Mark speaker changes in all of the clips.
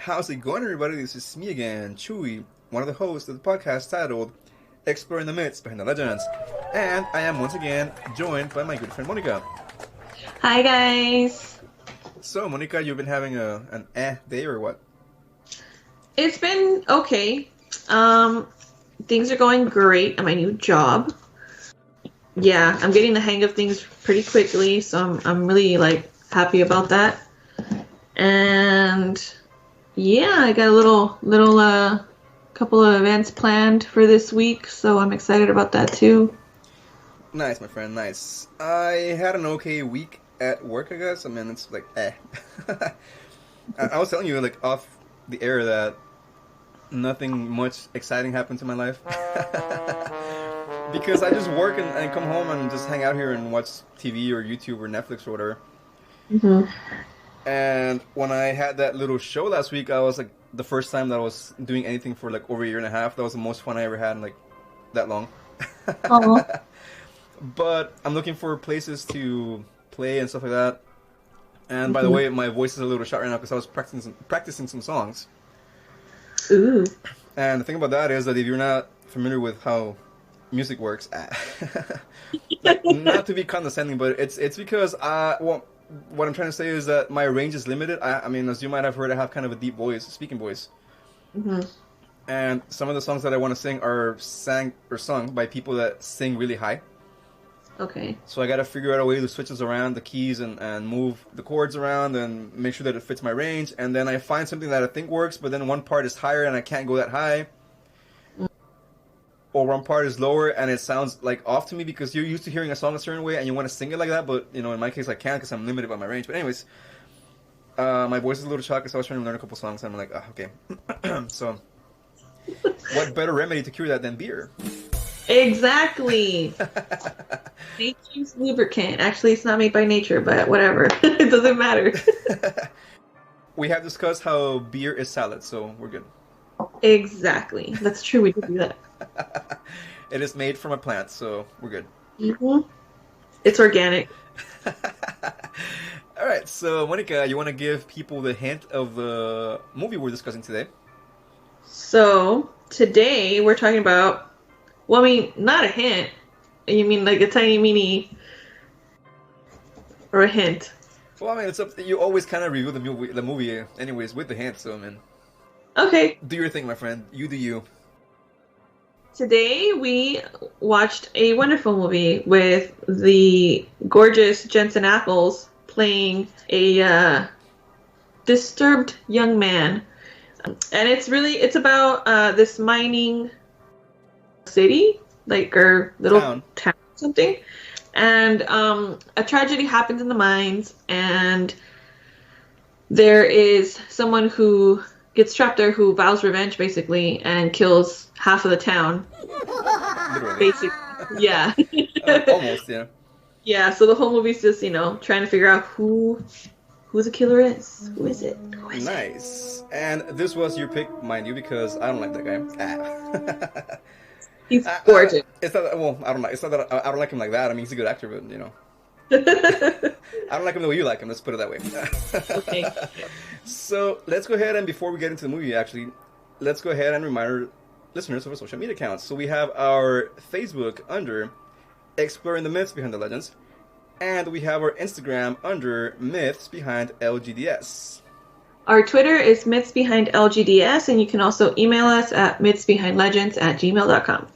Speaker 1: How's it going, everybody? This is me again, Chewy, one of the hosts of the podcast titled Exploring the Myths Behind the Legends. And I am once again joined by my good friend Monica.
Speaker 2: Hi, guys.
Speaker 1: So, Monica, you've been having an day or what?
Speaker 2: It's been okay. Things are going great at my new job. Yeah, I'm getting the hang of things pretty quickly, so I'm really happy about that. And yeah, I got a little couple of events planned for this week, so I'm excited about that too.
Speaker 1: Nice, my friend, nice. I had an okay week at work, I guess. I mean, it's I was telling you, off the air that nothing much exciting happened to my life. Because I just work and come home and just hang out here and watch TV or YouTube or Netflix or whatever.
Speaker 2: Mm-hmm.
Speaker 1: And when I had that little show last week, I was the first time that I was doing anything for over a year and a half. That was the most fun I ever had in that long. But I'm looking for places to play and stuff like that. And by the way, my voice is a little shot right now because I was practicing some songs.
Speaker 2: Ooh.
Speaker 1: And the thing about that is that if you're not familiar with how music works, not to be condescending, but it's because what I'm trying to say is that my range is limited. I mean, as you might have heard, I have kind of a deep voice, speaking voice.
Speaker 2: Mm-hmm.
Speaker 1: And some of the songs that I want to sing are sang or sung by people that sing really high.
Speaker 2: Okay.
Speaker 1: So I got to figure out a way to switch this around, the keys, and move the chords around and make sure that it fits my range. And then I find something that I think works, but then one part is higher and I can't go that high. Or one part is lower and it sounds off to me because you're used to hearing a song a certain way and you want to sing it like that, but in my case I can't because I'm limited by my range. But anyways, my voice is a little shot because I was trying to learn a couple songs and I'm okay. So, what better remedy to cure that than beer?
Speaker 2: Exactly. Nature's lubricant. Actually, it's not made by nature, but whatever. It doesn't matter.
Speaker 1: We have discussed how beer is salad, so we're good.
Speaker 2: Exactly. That's true. We did do that.
Speaker 1: It is made from a plant, so we're good.
Speaker 2: Mm-hmm. It's organic.
Speaker 1: All right, so Monica, you want to give people the hint of the movie we're discussing today?
Speaker 2: So today we're talking about. Well, I mean, not a hint. You mean a tiny mini, or a hint?
Speaker 1: Well, I mean, it's up. You always kind of review the movie, anyways, with the hint. So, I mean,
Speaker 2: okay.
Speaker 1: Do your thing, my friend. You do you.
Speaker 2: Today we watched a wonderful movie with the gorgeous Jensen Ackles playing a disturbed young man, and it's about this mining city, or little town or something, and a tragedy happens in the mines, and there is someone who gets trapped there who vows revenge, basically, and kills half of the town.
Speaker 1: Literally.
Speaker 2: Basically, yeah.
Speaker 1: Almost, yeah.
Speaker 2: Yeah, so the whole movie's just, trying to figure out who the killer is. Who is it?
Speaker 1: Nice. And this was your pick, mind you, because I don't like that guy.
Speaker 2: He's gorgeous.
Speaker 1: It's not that, well, I don't like. It's not that I don't like him like that. I mean, he's a good actor, but I don't like him the way you like him. Let's put it that way.
Speaker 2: Okay.
Speaker 1: So let's go ahead and before we get into the movie, actually, let's go ahead and remind our listeners of our social media accounts. So we have our Facebook under Exploring the Myths Behind the Legends, and we have our Instagram under Myths Behind LGDS.
Speaker 2: Our Twitter is Myths Behind LGDS, and you can also email us at mythsbehindlegends@gmail.com.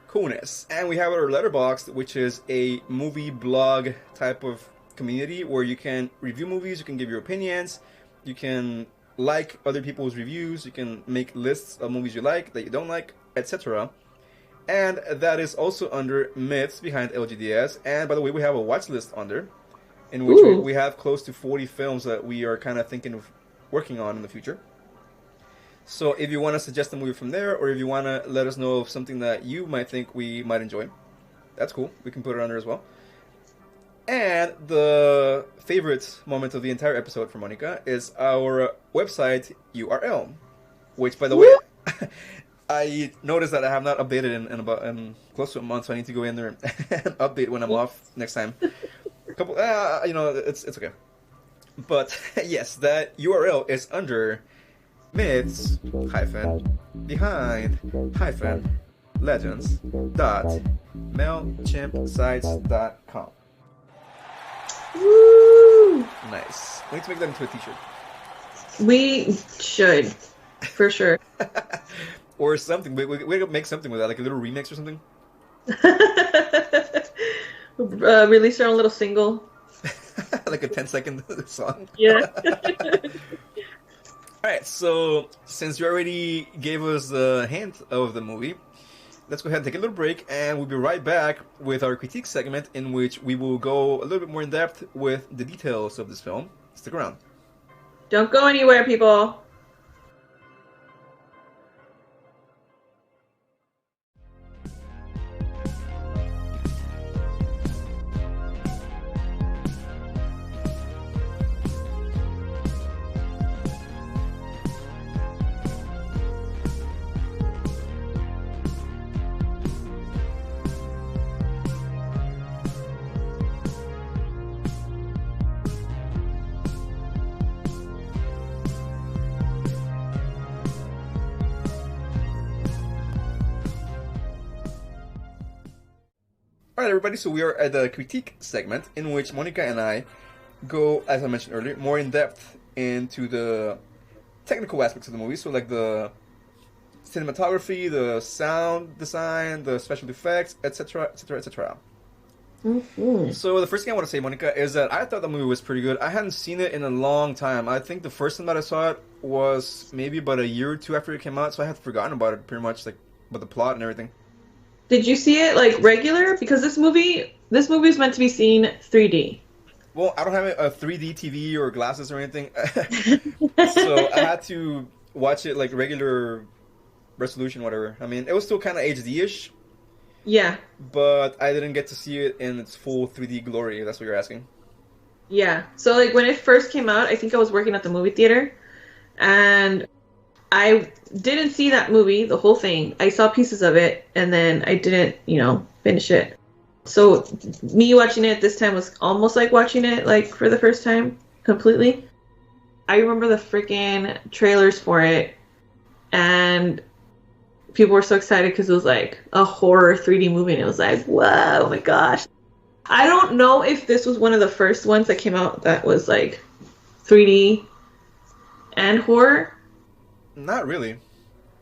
Speaker 1: Coolness. And we have our Letterboxd, which is a movie blog type of community where you can review movies, you can give your opinions, you can like other people's reviews, you can make lists of movies you like, that you don't like, etc. And that is also under Myths Behind LGDS. And by the way, we have a watch list under, in which we have close to 40 films that we are kind of thinking of working on in the future. So if you want to suggest a movie from there, or if you want to let us know of something that you might think we might enjoy, that's cool. We can put it on there as well. And the favorite moment of the entire episode for Monica is our website URL, which, by the way, I noticed that I have not updated in close to a month, so I need to go in there and update when I'm off next time. It's okay. But yes, that URL is under myths hyphen behind hyphen legends dot mailchimpsites.com.
Speaker 2: Woo!
Speaker 1: Nice. We need to make that into a t-shirt.
Speaker 2: We should, for sure.
Speaker 1: Or something. We could make something with that, like a little remix or something.
Speaker 2: Release our own little single.
Speaker 1: Like a 10-second song.
Speaker 2: Yeah.
Speaker 1: Alright, so since you already gave us a hint of the movie, let's go ahead and take a little break, and we'll be right back with our critique segment, in which we will go a little bit more in depth with the details of this film. Stick around.
Speaker 2: Don't go anywhere, people.
Speaker 1: Alright, everybody, so we are at the critique segment, in which Monica and I go, as I mentioned earlier, more in depth into the technical aspects of the movie. So, like the cinematography, the sound design, the special effects, etc., etc., etc. So, the first thing I want to say, Monica, is that I thought the movie was pretty good. I hadn't seen it in a long time. I think the first time that I saw it was maybe about a year or two after it came out, so I had forgotten about it pretty much, like, about the plot and everything.
Speaker 2: Did you see it like regular? Because this movie is meant to be seen 3D.
Speaker 1: Well, I don't have a 3D TV or glasses or anything, so I had to watch it like regular resolution, whatever. I mean, it was still kind of HD-ish.
Speaker 2: Yeah.
Speaker 1: But I didn't get to see it in its full 3D glory, if that's what you're asking.
Speaker 2: Yeah. So like when it first came out, I think I was working at the movie theater, and I didn't see that movie, the whole thing. I saw pieces of it, and then I didn't, finish it. So me watching it this time was almost like watching it like for the first time completely. I remember the freaking trailers for it, and people were so excited because it was like a horror 3D movie, and it was like, whoa, oh my gosh. I don't know if this was one of the first ones that came out that was like 3D and horror.
Speaker 1: Not really.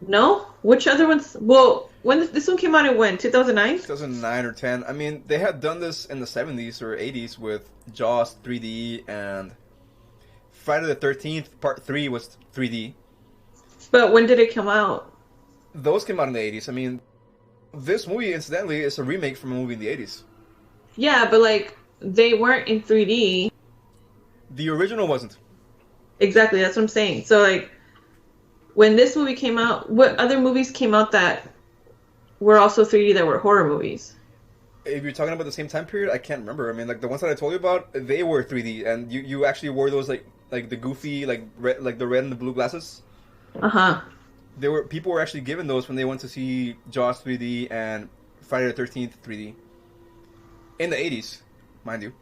Speaker 2: No? Which other ones? Well, when this one came out in when? 2009?
Speaker 1: 2009 or 10. I mean, they had done this in the 70s or 80s with Jaws 3D, and Friday the 13th Part 3 was 3D.
Speaker 2: But when did it come out?
Speaker 1: Those came out in the 80s. I mean, this movie, incidentally, is a remake from a movie in the 80s.
Speaker 2: Yeah, but like, they weren't in 3D.
Speaker 1: The original wasn't.
Speaker 2: Exactly, that's what I'm saying. So like, when this movie came out, what other movies came out that were also 3D that were horror movies?
Speaker 1: If you're talking about the same time period, I can't remember. I mean, like the ones that I told you about, they were 3D, and you actually wore those like the goofy the red and the blue glasses. People were actually given those when they went to see Jaws 3D and Friday the 13th 3D in the 80s, mind you.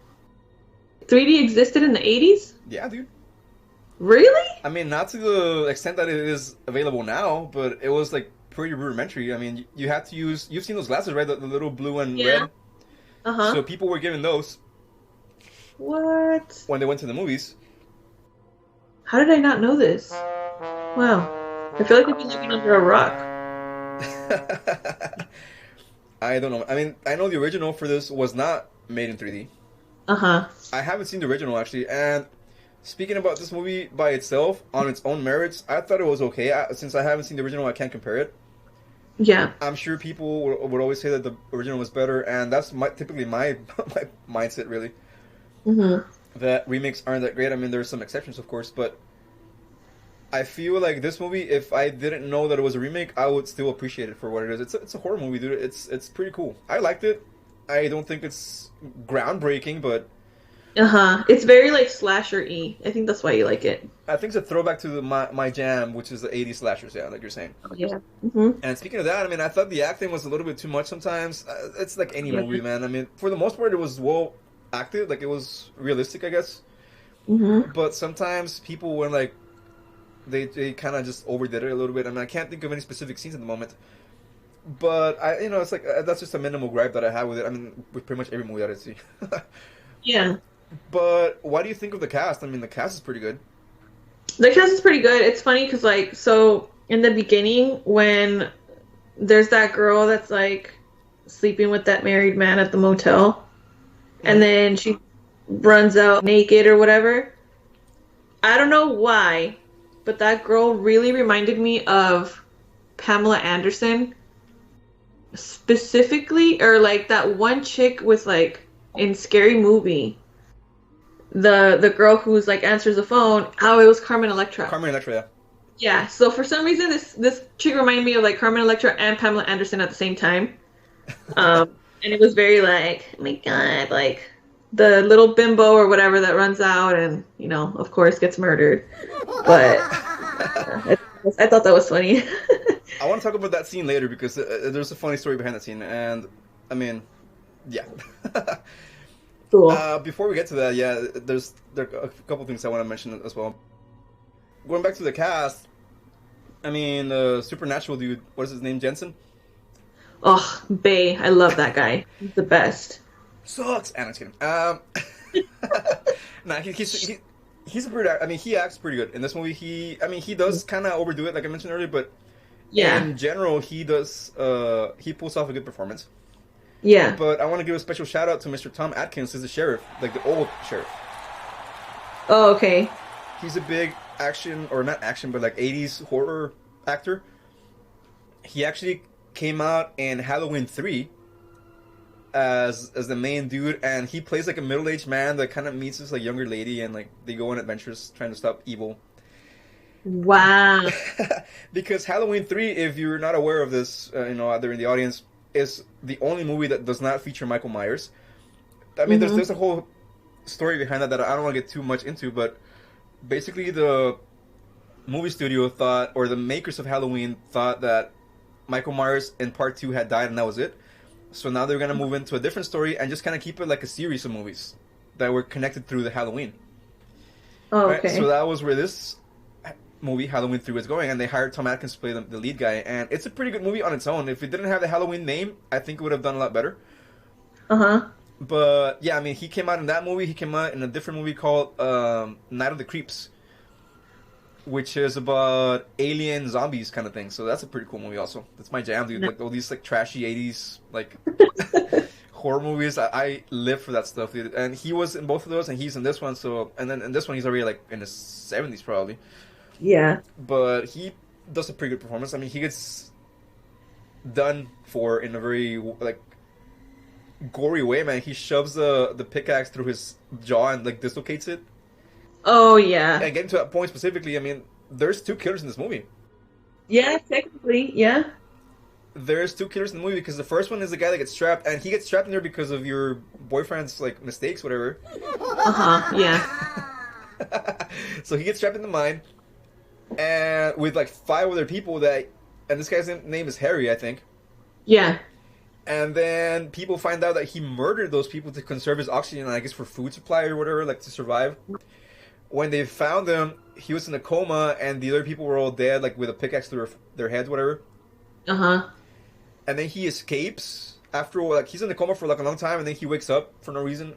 Speaker 2: 3D existed in the 80s?
Speaker 1: Yeah, dude.
Speaker 2: Really?
Speaker 1: I mean, not to the extent that it is available now, but it was like pretty rudimentary. I mean, you had to use. You've seen those glasses, right? The little blue and red. So people were given those.
Speaker 2: What?
Speaker 1: When they went to the movies.
Speaker 2: How did I not know this? Wow. I feel like I've been living under a rock.
Speaker 1: I don't know. I mean, I know the original for this was not made in 3D. I haven't seen the original, actually, and speaking about this movie by itself, on its own merits, I thought it was okay. Since I haven't seen the original, I can't compare it.
Speaker 2: Yeah.
Speaker 1: I'm sure people would always say that the original was better, and that's typically my mindset, really. That remakes aren't that great. I mean, there's some exceptions, of course, but I feel like this movie, if I didn't know that it was a remake, I would still appreciate it for what it is. It's a horror movie, dude. It's pretty cool. I liked it. I don't think it's groundbreaking, but
Speaker 2: it's very like slasher-y. I think that's why you like it.
Speaker 1: I think it's a throwback to my jam, which is the 80s slashers, yeah, like you're saying.
Speaker 2: Oh, yeah.
Speaker 1: And speaking of that, I mean, I thought the acting was a little bit too much sometimes. It's like any movie, man. I mean, for the most part, it was well acted. Like, it was realistic, I guess. But sometimes people went, like, They kind of just overdid it a little bit. I mean, I can't think of any specific scenes at the moment, but it's like that's just a minimal gripe that I have with it. I mean, with pretty much every movie that I see.
Speaker 2: Yeah.
Speaker 1: But what do you think of the cast? I mean, the cast is pretty good.
Speaker 2: The cast is pretty good. It's funny because, like, so in the beginning, when there's that girl that's, like, sleeping with that married man at the motel, and then she runs out naked or whatever, I don't know why, but that girl really reminded me of Pamela Anderson. Specifically, or, like, that one chick with, like, in Scary Movie. The girl who's like answers the phone. Oh, it was Carmen Electra.
Speaker 1: Carmen Electra, yeah.
Speaker 2: Yeah. So for some reason, this chick reminded me of like Carmen Electra and Pamela Anderson at the same time. And it was very like, oh my god, like the little bimbo or whatever that runs out and of course gets murdered. But I thought that was funny.
Speaker 1: I want to talk about that scene later because there's a funny story behind that scene, and I mean, yeah.
Speaker 2: Cool.
Speaker 1: Before we get to that, yeah, there are a couple things I want to mention as well. Going back to the cast, I mean, Supernatural dude, what is his name, Jensen?
Speaker 2: Oh, Bay, I love that guy. He's the best.
Speaker 1: Sucks. I'm just kidding. Nah, he's a pretty. I mean, he acts pretty good in this movie. He does kind of overdo it, like I mentioned earlier, but
Speaker 2: yeah,
Speaker 1: in general, he does. He pulls off a good performance.
Speaker 2: Yeah.
Speaker 1: But I want to give a special shout out to Mr. Tom Atkins as the sheriff, like the old sheriff.
Speaker 2: Oh, okay.
Speaker 1: He's a big action, or not action, but like 80s horror actor. He actually came out in Halloween 3 as the main dude, and he plays like a middle-aged man that kind of meets this like younger lady, and like they go on adventures trying to stop evil.
Speaker 2: Wow.
Speaker 1: Because Halloween 3, if you're not aware of this, out there in the audience, is the only movie that does not feature Michael Myers. I mean, there's a whole story behind that I don't want to get too much into, but basically the movie studio thought, or the makers of Halloween thought that Michael Myers in part 2 had died and that was it. So now they're going to move into a different story and just kind of keep it like a series of movies that were connected through the Halloween.
Speaker 2: Oh, okay.
Speaker 1: Right? So that was where this movie, Halloween 3, was going, and they hired Tom Atkins to play the lead guy, and it's a pretty good movie on its own. If it didn't have the Halloween name, I think it would have done a lot better.
Speaker 2: Uh-huh.
Speaker 1: But, yeah, I mean, he came out in that movie. He came out in a different movie called Night of the Creeps, which is about alien zombies kind of thing. So that's a pretty cool movie also. That's my jam, dude. Like, all these, like, trashy 80s, like, horror movies. I live for that stuff, dude. And he was in both of those, and he's in this one. So, and then in this one, he's already, like, in his 70s, probably.
Speaker 2: Yeah.
Speaker 1: But he does a pretty good performance. I mean, he gets done for in a very, like, gory way, man. He shoves the pickaxe through his jaw and, like, dislocates it.
Speaker 2: Oh, yeah.
Speaker 1: And getting to that point specifically, I mean, there's 2 killers in this movie.
Speaker 2: Yeah, technically, yeah.
Speaker 1: There's 2 killers in the movie because the first one is the guy that gets trapped, and he gets trapped in there because of your boyfriend's, like, mistakes, whatever.
Speaker 2: Uh-huh, yeah.
Speaker 1: So he gets trapped in the mine, and with, like, 5 other people and this guy's name is Harry, I think.
Speaker 2: Yeah.
Speaker 1: And then people find out that he murdered those people to conserve his oxygen, I guess for food supply or whatever, like to survive. When they found him, he was in a coma, and the other people were all dead, like with a pickaxe through their heads, whatever.
Speaker 2: Uh-huh.
Speaker 1: And then he escapes after, like, he's in a coma for like a long time, and then he wakes up for no reason.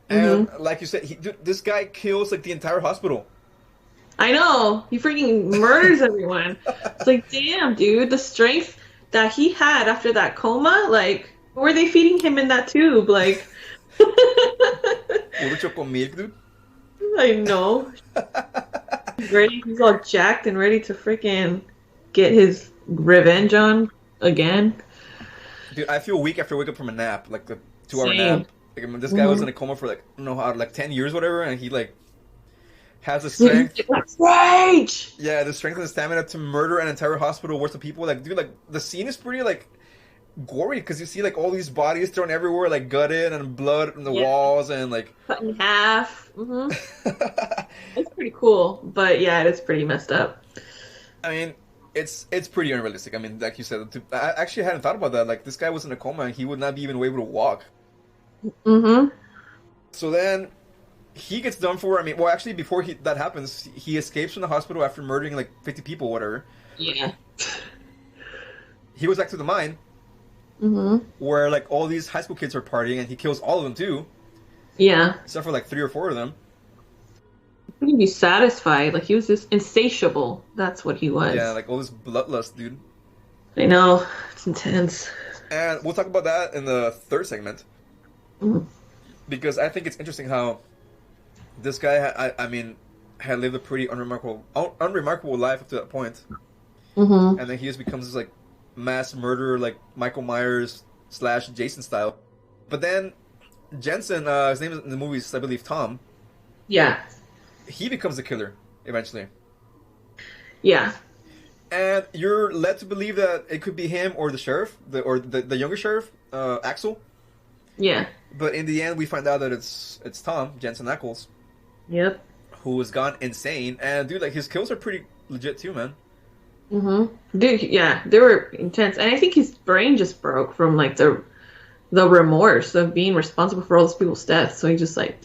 Speaker 1: And like you said, dude, this guy kills like the entire hospital.
Speaker 2: I know. He freaking murders everyone. It's like, damn, dude, the strength that he had after that coma, like, were they feeding him in that tube? Like,
Speaker 1: Puro chocomilk, dude.
Speaker 2: I know. He's all jacked and ready to freaking get his revenge on again.
Speaker 1: Dude, I feel weak after I wake up from a nap, like a 2-hour nap. Like, I mean, this guy was in a coma for like, I don't know how, like 10 years, whatever, and he like has the strength.
Speaker 2: Rage!
Speaker 1: Yeah, the strength and the stamina to murder an entire hospital worth of people. Like, dude, like the scene is pretty like gory because you see like all these bodies thrown everywhere, like gutted and blood on the walls and like
Speaker 2: cut in half. It's pretty cool, but yeah, it is pretty messed up.
Speaker 1: I mean, it's pretty unrealistic. I mean, like you said, I actually hadn't thought about that. Like, this guy was in a coma and he would not be even able to walk. So then he gets done for. I mean, well, actually, before that happens, he escapes from the hospital after murdering like 50 people, whatever.
Speaker 2: Yeah.
Speaker 1: He goes back to the mine, where like all these high school kids are partying, and he kills all of them too.
Speaker 2: Yeah.
Speaker 1: Except for like 3 or 4 of them.
Speaker 2: He would be satisfied. Like, he was just insatiable. That's what he was.
Speaker 1: Yeah, like all this bloodlust, dude.
Speaker 2: I know. It's intense.
Speaker 1: And we'll talk about that in the third segment. Because I think it's interesting how this guy, I mean, had lived a pretty unremarkable life up to that point. And then he just becomes this, like, mass murderer, like Michael Myers / Jason style. But then Jensen, his name in the movie is, I believe, Tom.
Speaker 2: Yeah.
Speaker 1: He becomes the killer, eventually.
Speaker 2: Yeah.
Speaker 1: And you're led to believe that it could be him or the sheriff, the younger sheriff, Axel.
Speaker 2: Yeah.
Speaker 1: But in the end, we find out that it's Tom, Jensen Ackles.
Speaker 2: Yep.
Speaker 1: Who has gone insane. And, dude, like, his kills are pretty legit, too, man.
Speaker 2: Dude, yeah, they were intense. And I think his brain just broke from, like, the remorse of being responsible for all those people's deaths. So he just, like...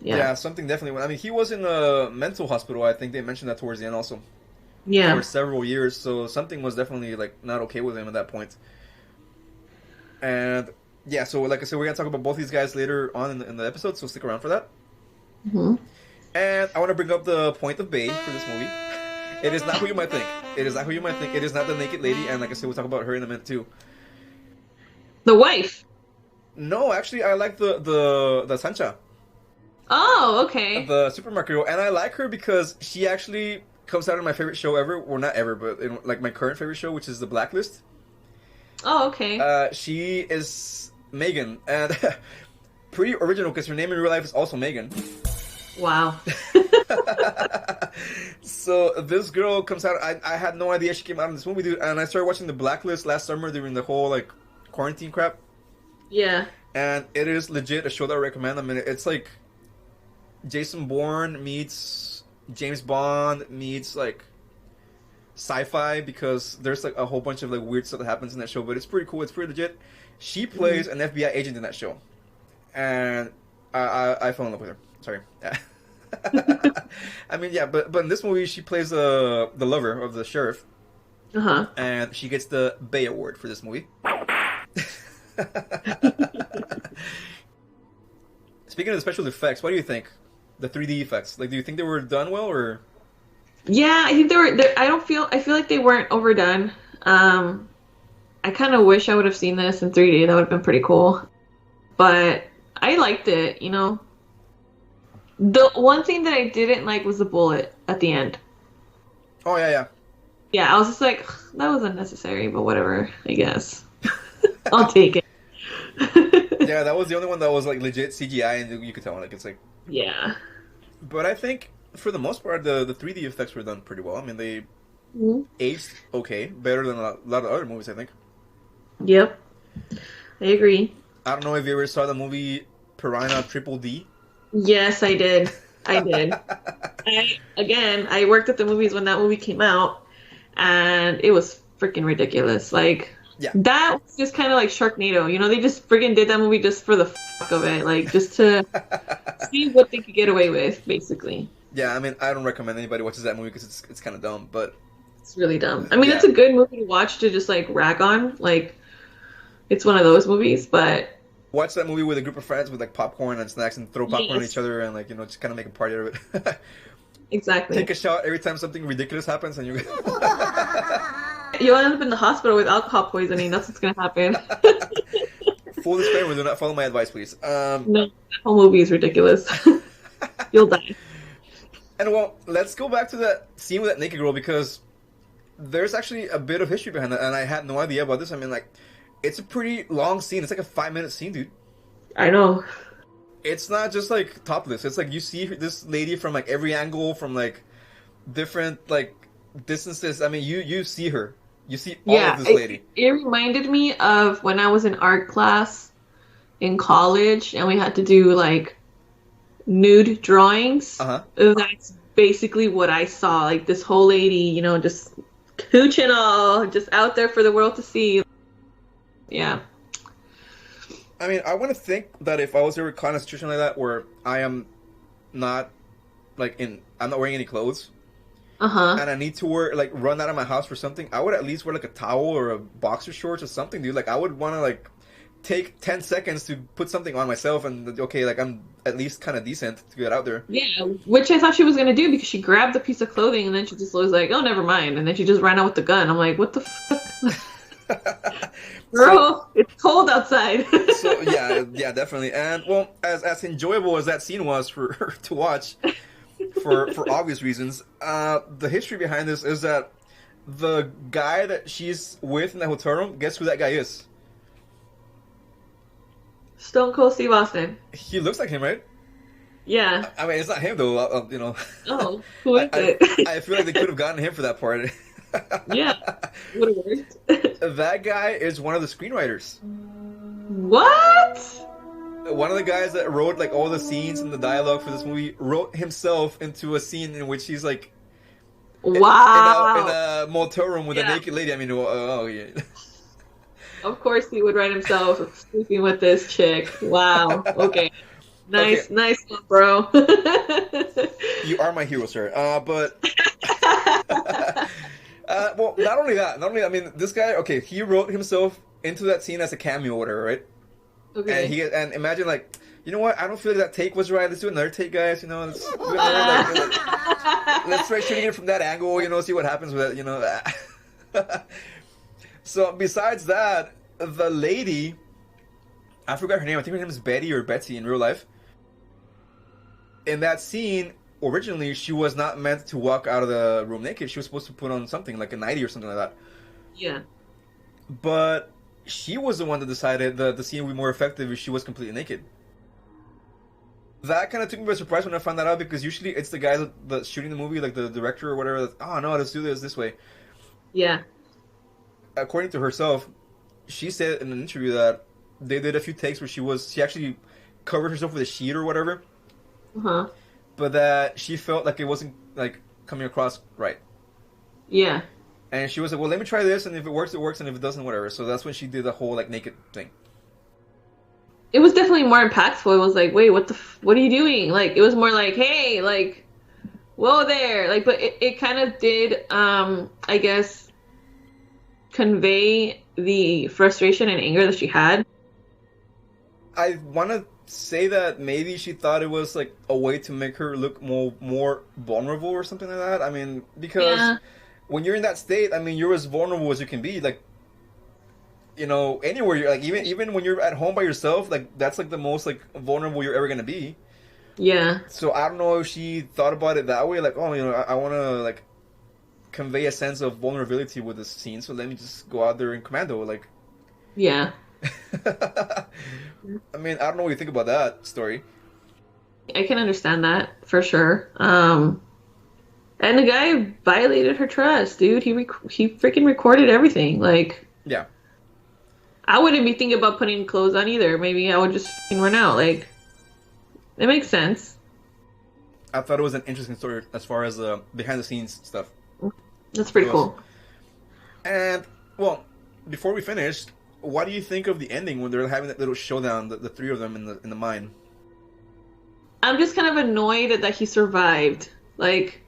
Speaker 1: Yeah, something definitely... I mean, he was in a mental hospital. I think they mentioned that towards the end also.
Speaker 2: Yeah.
Speaker 1: For several years. So something was definitely, like, not okay with him at that point. And, yeah, so like I said, we're going to talk about both these guys later on in the episode, so stick around for that. And I want to bring up the point of Bay for this movie. It is not who you might think. It is not who you might think. It is not the naked lady, and like I said, we'll talk about her in a minute, too.
Speaker 2: The wife?
Speaker 1: No, actually, I like the Sancha.
Speaker 2: Oh, okay.
Speaker 1: The supermarket girl, and I like her because she actually comes out of my favorite show ever. Well, not ever, but in, like, my current favorite show, which is The Blacklist.
Speaker 2: Oh, okay.
Speaker 1: She is Megan, and pretty original because her name in real life is also Megan.
Speaker 2: Wow.
Speaker 1: So this girl comes out. I had no idea she came out in this movie, dude. And I started watching The Blacklist last summer during the whole, like, quarantine crap.
Speaker 2: Yeah.
Speaker 1: And it is legit a show that I recommend. I mean, it's like Jason Bourne meets James Bond meets, like, sci-fi, because there's, like, a whole bunch of, like, weird stuff that happens in that show. But it's pretty cool. It's pretty legit. She plays an FBI agent in that show. And I fell in love with her. Sorry. I mean, yeah, but in this movie, she plays the lover of the sheriff. And she gets the Bay Award for this movie. Speaking of the special effects, what do you think? The 3D effects. Like, do you think they were done well, or?
Speaker 2: Yeah, I think they were. I feel like they weren't overdone. I kind of wish I would have seen this in 3D. That would have been pretty cool. But I liked it, you know. The one thing that I didn't like was the bullet at the end.
Speaker 1: Oh, yeah.
Speaker 2: Yeah, I was just like, that was unnecessary, but whatever, I guess. I'll take it.
Speaker 1: Yeah, that was the only one that was, like, legit CGI, and you could tell, like, it's like...
Speaker 2: Yeah.
Speaker 1: But I think, for the most part, the 3D effects were done pretty well. I mean, they aged okay, better than a lot of other movies, I think. Yep.
Speaker 2: I agree.
Speaker 1: I don't know if you ever saw the movie Piranha Triple D.
Speaker 2: Yes, I did. I worked at the movies when that movie came out, and it was freaking ridiculous. Like, that was just kind of like Sharknado. You know, they just friggin' did that movie just for the fuck of it. Like, just to see what they could get away with, basically.
Speaker 1: Yeah, I mean, I don't recommend anybody watches that movie because it's kind of dumb, but...
Speaker 2: It's really dumb. I mean, it's a good movie to watch to just, like, rag on. Like, it's one of those movies, but...
Speaker 1: Watch that movie with a group of friends with, like, popcorn and snacks and throw popcorn at each other and, like, you know, just kind of make a party out of it.
Speaker 2: Exactly.
Speaker 1: Take a shot every time something ridiculous happens and you...
Speaker 2: You'll end up in the hospital with alcohol poisoning. That's what's going to happen.
Speaker 1: Full disclaimer, do not follow my advice, please.
Speaker 2: No, that whole movie is ridiculous. You'll die.
Speaker 1: And, well, let's go back to that scene with that naked girl, because there's actually a bit of history behind that, and I had no idea about this. I mean, like, it's a pretty long scene. It's like a 5-minute scene, dude.
Speaker 2: I know.
Speaker 1: It's not just, like, topless. It's like you see this lady from, like, every angle, from, like, different, like, distances. I mean, you see her. You see all of this lady.
Speaker 2: It reminded me of when I was in art class in college, and we had to do, like, nude drawings. That's basically what I saw. Like, this whole lady, you know, just cooch and all, just out there for the world to see. Yeah.
Speaker 1: I mean, I want to think that if I was ever caught in a situation like that where I am not I'm not wearing any clothes,
Speaker 2: Uh-huh.
Speaker 1: and I need to wear like run out of my house for something, I would at least wear like a towel or a boxer shorts or something, dude. Like I would want to like take 10 seconds to put something on myself and okay, like I'm at least kind of decent to get out there.
Speaker 2: Yeah, which I thought she was gonna do because she grabbed the piece of clothing and then she just was like, "Oh, never mind," and then she just ran out with the gun. I'm like, "What the fuck, girl? It's cold outside."
Speaker 1: So yeah, definitely. And well, as enjoyable as that scene was for her to watch, for obvious reasons, the history behind this is that the guy that she's with in the hotel room, guess who that guy is?
Speaker 2: Stone Cold Steve Austin.
Speaker 1: He looks like him, right?
Speaker 2: Yeah.
Speaker 1: I mean, it's not him though. You know.
Speaker 2: Oh, who is it?
Speaker 1: I feel like they could have gotten him for that part.
Speaker 2: Yeah, would have worked.
Speaker 1: That guy is one of the screenwriters.
Speaker 2: What?
Speaker 1: One of the guys that wrote like all the scenes and the dialogue for this movie wrote himself into a scene in which he's like,
Speaker 2: wow,
Speaker 1: in a motel room with a naked lady. I mean, oh yeah.
Speaker 2: Of course he would write himself sleeping with this chick. Wow. Okay. Nice one, bro.
Speaker 1: You are my hero, sir. But well, not only I mean, this guy. Okay, he wrote himself into that scene as a cameo, or whatever, right?
Speaker 2: Okay.
Speaker 1: And imagine like, you know what? I don't feel like that take was right. Let's do another take, guys. You know, let's try shooting it from that angle. You know, see what happens with it. You know. So besides that, the lady, I forgot her name. I think her name is Betty or Betsy in real life. In that scene, originally she was not meant to walk out of the room naked. She was supposed to put on something like a nightie or something like that.
Speaker 2: Yeah.
Speaker 1: But she was the one that decided that the scene would be more effective if she was completely naked. That kind of took me by surprise when I found that out, because usually it's the guy that's shooting the movie, like the director or whatever. That's, oh no, let's do this way.
Speaker 2: Yeah.
Speaker 1: According to herself, she said in an interview that they did a few takes where she actually covered herself with a sheet or whatever.
Speaker 2: Uh-huh.
Speaker 1: But that she felt like it wasn't like coming across right.
Speaker 2: Yeah.
Speaker 1: And she was like, well, let me try this, and if it works, it works, and if it doesn't, whatever. So that's when she did the whole like naked thing.
Speaker 2: It was definitely more impactful. It was like, wait, what are you doing? Like, it was more like, hey, like, whoa there. Like, but it kind of did, I guess, convey the frustration and anger that she had.
Speaker 1: I want to say that maybe she thought it was like a way to make her look more vulnerable or something like that. I mean, because when you're in that state, I mean, you're as vulnerable as you can be. Like, you know, anywhere you're like, even when you're at home by yourself, like that's like the most like vulnerable you're ever gonna be.
Speaker 2: Yeah.
Speaker 1: So I don't know if she thought about it that way. Like, oh, you know, I want to like convey a sense of vulnerability with this scene, so let me just go out there in commando. Like,
Speaker 2: yeah.
Speaker 1: I mean, I don't know what you think about that story.
Speaker 2: I can understand that for sure. And the guy violated her trust, dude. He freaking recorded everything. Like,
Speaker 1: yeah,
Speaker 2: I wouldn't be thinking about putting clothes on either. Maybe I would just run out. Like, it makes sense.
Speaker 1: I thought it was an interesting story as far as behind the scenes stuff.
Speaker 2: That's pretty cool.
Speaker 1: And well, before we finish, what do you think of the ending when they're having that little showdown, the three of them in the mine?
Speaker 2: I'm just kind of annoyed that he survived. Like,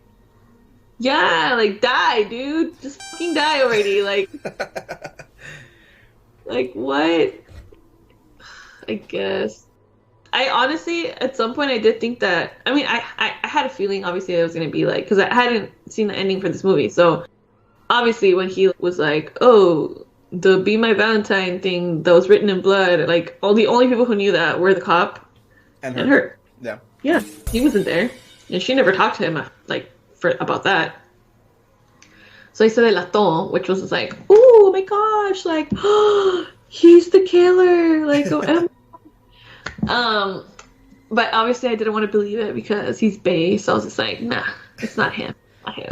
Speaker 2: yeah, like die, dude. Just fucking die already. Like, like what? I guess. I honestly, at some point, I did think that. I mean, I had a feeling, obviously, it was gonna be like, because I hadn't seen the ending for this movie, so obviously, when he was like, "Oh, the Be My Valentine" thing that was written in blood, like the only people who knew that were the cop and her. Yeah, he wasn't there, and she never talked to him like about that. So he said "Delató," which was like, "Oh my gosh!" Like, oh, he's the killer. Like, but obviously I didn't want to believe it because he's bae, so I was just like, nah, it's not him. Not him.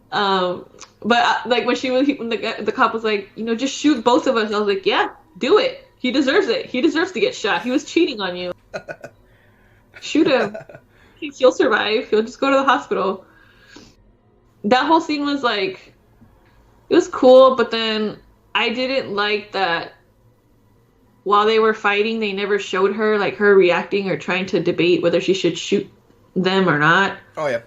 Speaker 2: But like when the cop was like, you know, just shoot both of us. I was like, yeah, do it. He deserves it. He deserves to get shot. He was cheating on you. Shoot him. He'll survive. He'll just go to the hospital. That whole scene was like, it was cool, but then I didn't like that while they were fighting, they never showed her like her reacting or trying to debate whether she should shoot them or not.
Speaker 1: Oh yeah.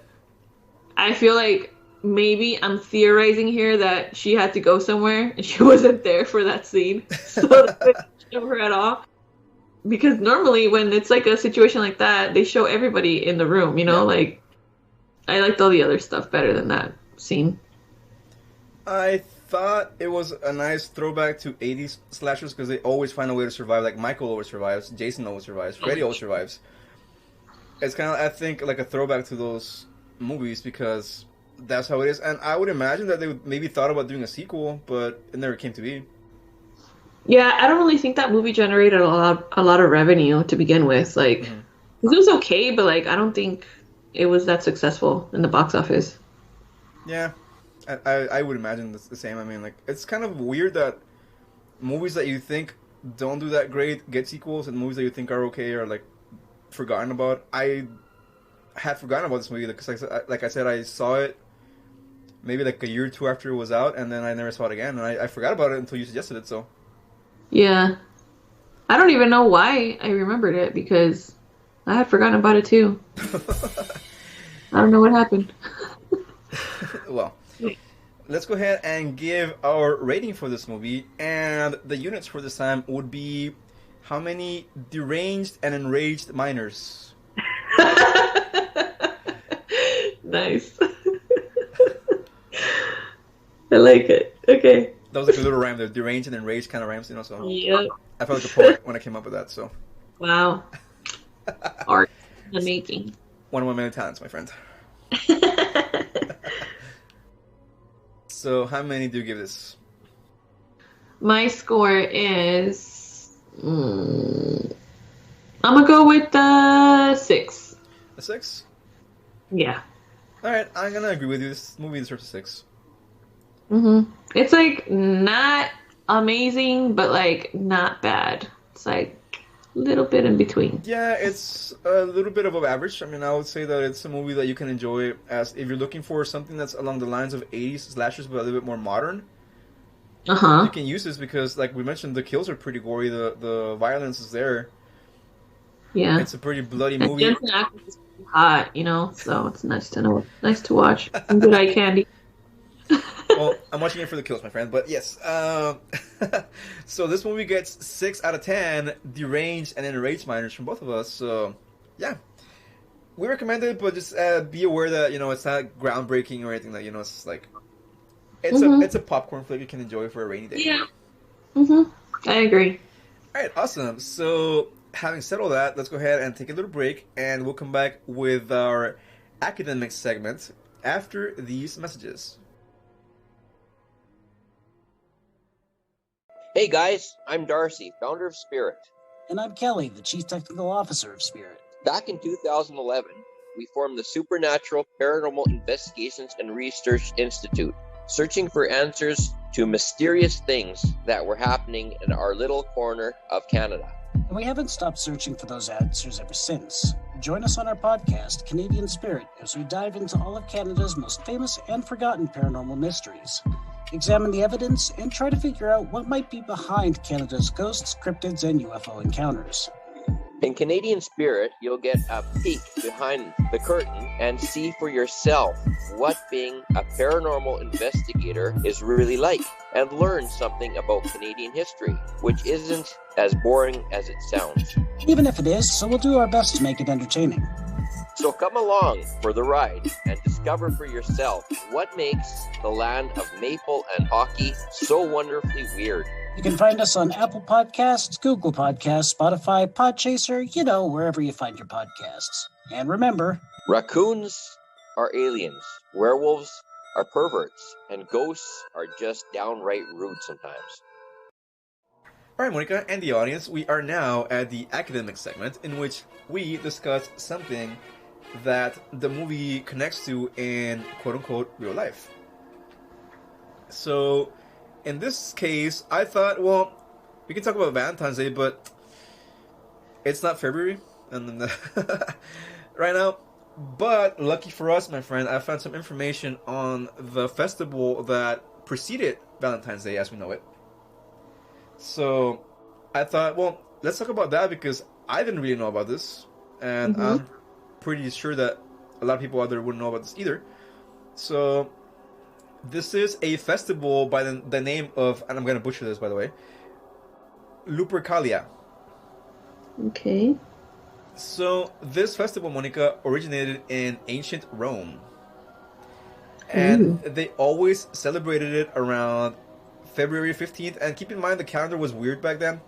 Speaker 2: I feel like maybe I'm theorizing here that she had to go somewhere and she wasn't there for that scene, so they couldn't show her at all. Because normally when it's like a situation like that, they show everybody in the room, you know?
Speaker 1: Yeah.
Speaker 2: Like, I liked all the other stuff better than that scene.
Speaker 1: I thought it was a nice throwback to 80s slashers because they always find a way to survive. Like Michael always survives, Jason always survives, Freddy always survives. It's kind of, I think, like a throwback to those movies because that's how it is. And I would imagine that they would maybe thought about doing a sequel, but it never came to be.
Speaker 2: Yeah, I don't really think that movie generated a lot of revenue to begin with. Like, it was okay, but like I don't think it was that successful in the box office.
Speaker 1: Yeah, I would imagine it's the same. I mean, like it's kind of weird that movies that you think don't do that great get sequels, and movies that you think are okay are like forgotten about. I had forgotten about this movie because, like I said, I saw it maybe like a year or two after it was out, and then I never saw it again, and I forgot about it until you suggested it. So.
Speaker 2: Yeah. I don't even know why I remembered it because I had forgotten about it too. I don't know what happened.
Speaker 1: Well, let's go ahead and give our rating for this movie. And the units for this time would be how many deranged and enraged minors?
Speaker 2: Nice. I like it. Okay.
Speaker 1: That was like a little rhyme there. Deranged and enraged kind of rhymes, you know, so.
Speaker 2: Yep.
Speaker 1: I felt like a poet when I came up with that, so.
Speaker 2: Wow. Art in the making.
Speaker 1: One of my many talents, my friend. So, how many do you give this?
Speaker 2: My score is... I'm gonna go with 6.
Speaker 1: A 6?
Speaker 2: Yeah.
Speaker 1: Alright, I'm gonna agree with you. This movie deserves a 6.
Speaker 2: It's like not amazing, but like not bad. It's like a little bit in between.
Speaker 1: Yeah, it's a little bit above average. I mean, I would say that it's a movie that you can enjoy as if you're looking for something that's along the lines of 80s slashers, but a little bit more modern. You can use this because, like we mentioned, the kills are pretty gory. The violence is there.
Speaker 2: Yeah,
Speaker 1: it's a pretty bloody movie.
Speaker 2: Jensen Ackles is pretty hot, you know, so it's nice to watch. Some good eye candy.
Speaker 1: Well, I'm watching it for the kills, my friend. But yes, so this movie gets 6 out of 10 deranged and enraged minors from both of us. So yeah, we recommend it, but just be aware that it's not groundbreaking or anything. That it's like it's a popcorn flick you can enjoy for a rainy day.
Speaker 2: Yeah. I agree.
Speaker 1: All right, awesome. So having said all that, let's go ahead and take a little break, and we'll come back with our academic segment after these messages.
Speaker 3: Hey guys, I'm Darcy, founder of Spirit.
Speaker 4: And I'm Kelly, the Chief Technical Officer of Spirit.
Speaker 3: Back in 2011, we formed the Supernatural Paranormal Investigations and Research Institute, searching for answers to mysterious things that were happening in our little corner of Canada.
Speaker 4: And we haven't stopped searching for those answers ever since. Join us on our podcast, Canadian Spirit, as we dive into all of Canada's most famous and forgotten paranormal mysteries. Examine the evidence and try to figure out what might be behind Canada's ghosts, cryptids, and UFO encounters.
Speaker 3: In Canadian Spirit, you'll get a peek behind the curtain and see for yourself what being a paranormal investigator is really like, and learn something about Canadian history, which isn't as boring as it sounds.
Speaker 4: Even if it is, so we'll do our best to make it entertaining.
Speaker 3: So come along for the ride and discover for yourself what makes the land of maple and hockey so wonderfully weird.
Speaker 4: You can find us on Apple Podcasts, Google Podcasts, Spotify, Podchaser, wherever you find your podcasts. And remember,
Speaker 3: raccoons are aliens, werewolves are perverts, and ghosts are just downright rude sometimes.
Speaker 1: Alright, Monica and the audience, we are now at the academic segment in which we discuss something that the movie connects to in quote-unquote real life. So, in this case, I thought, well, we can talk about Valentine's Day, but it's not February and right now. But lucky for us, my friend, I found some information on the festival that preceded Valentine's Day as we know it. So, I thought, well, let's talk about that because I didn't really know about this, and I'm pretty sure that a lot of people out there wouldn't know about this either. So, this is a festival by the name of, and I'm going to butcher this, by the way, Lupercalia.
Speaker 2: Okay.
Speaker 1: So, this festival, Monica, originated in ancient Rome. And they always celebrated it around February 15th. And keep in mind, the calendar was weird back then.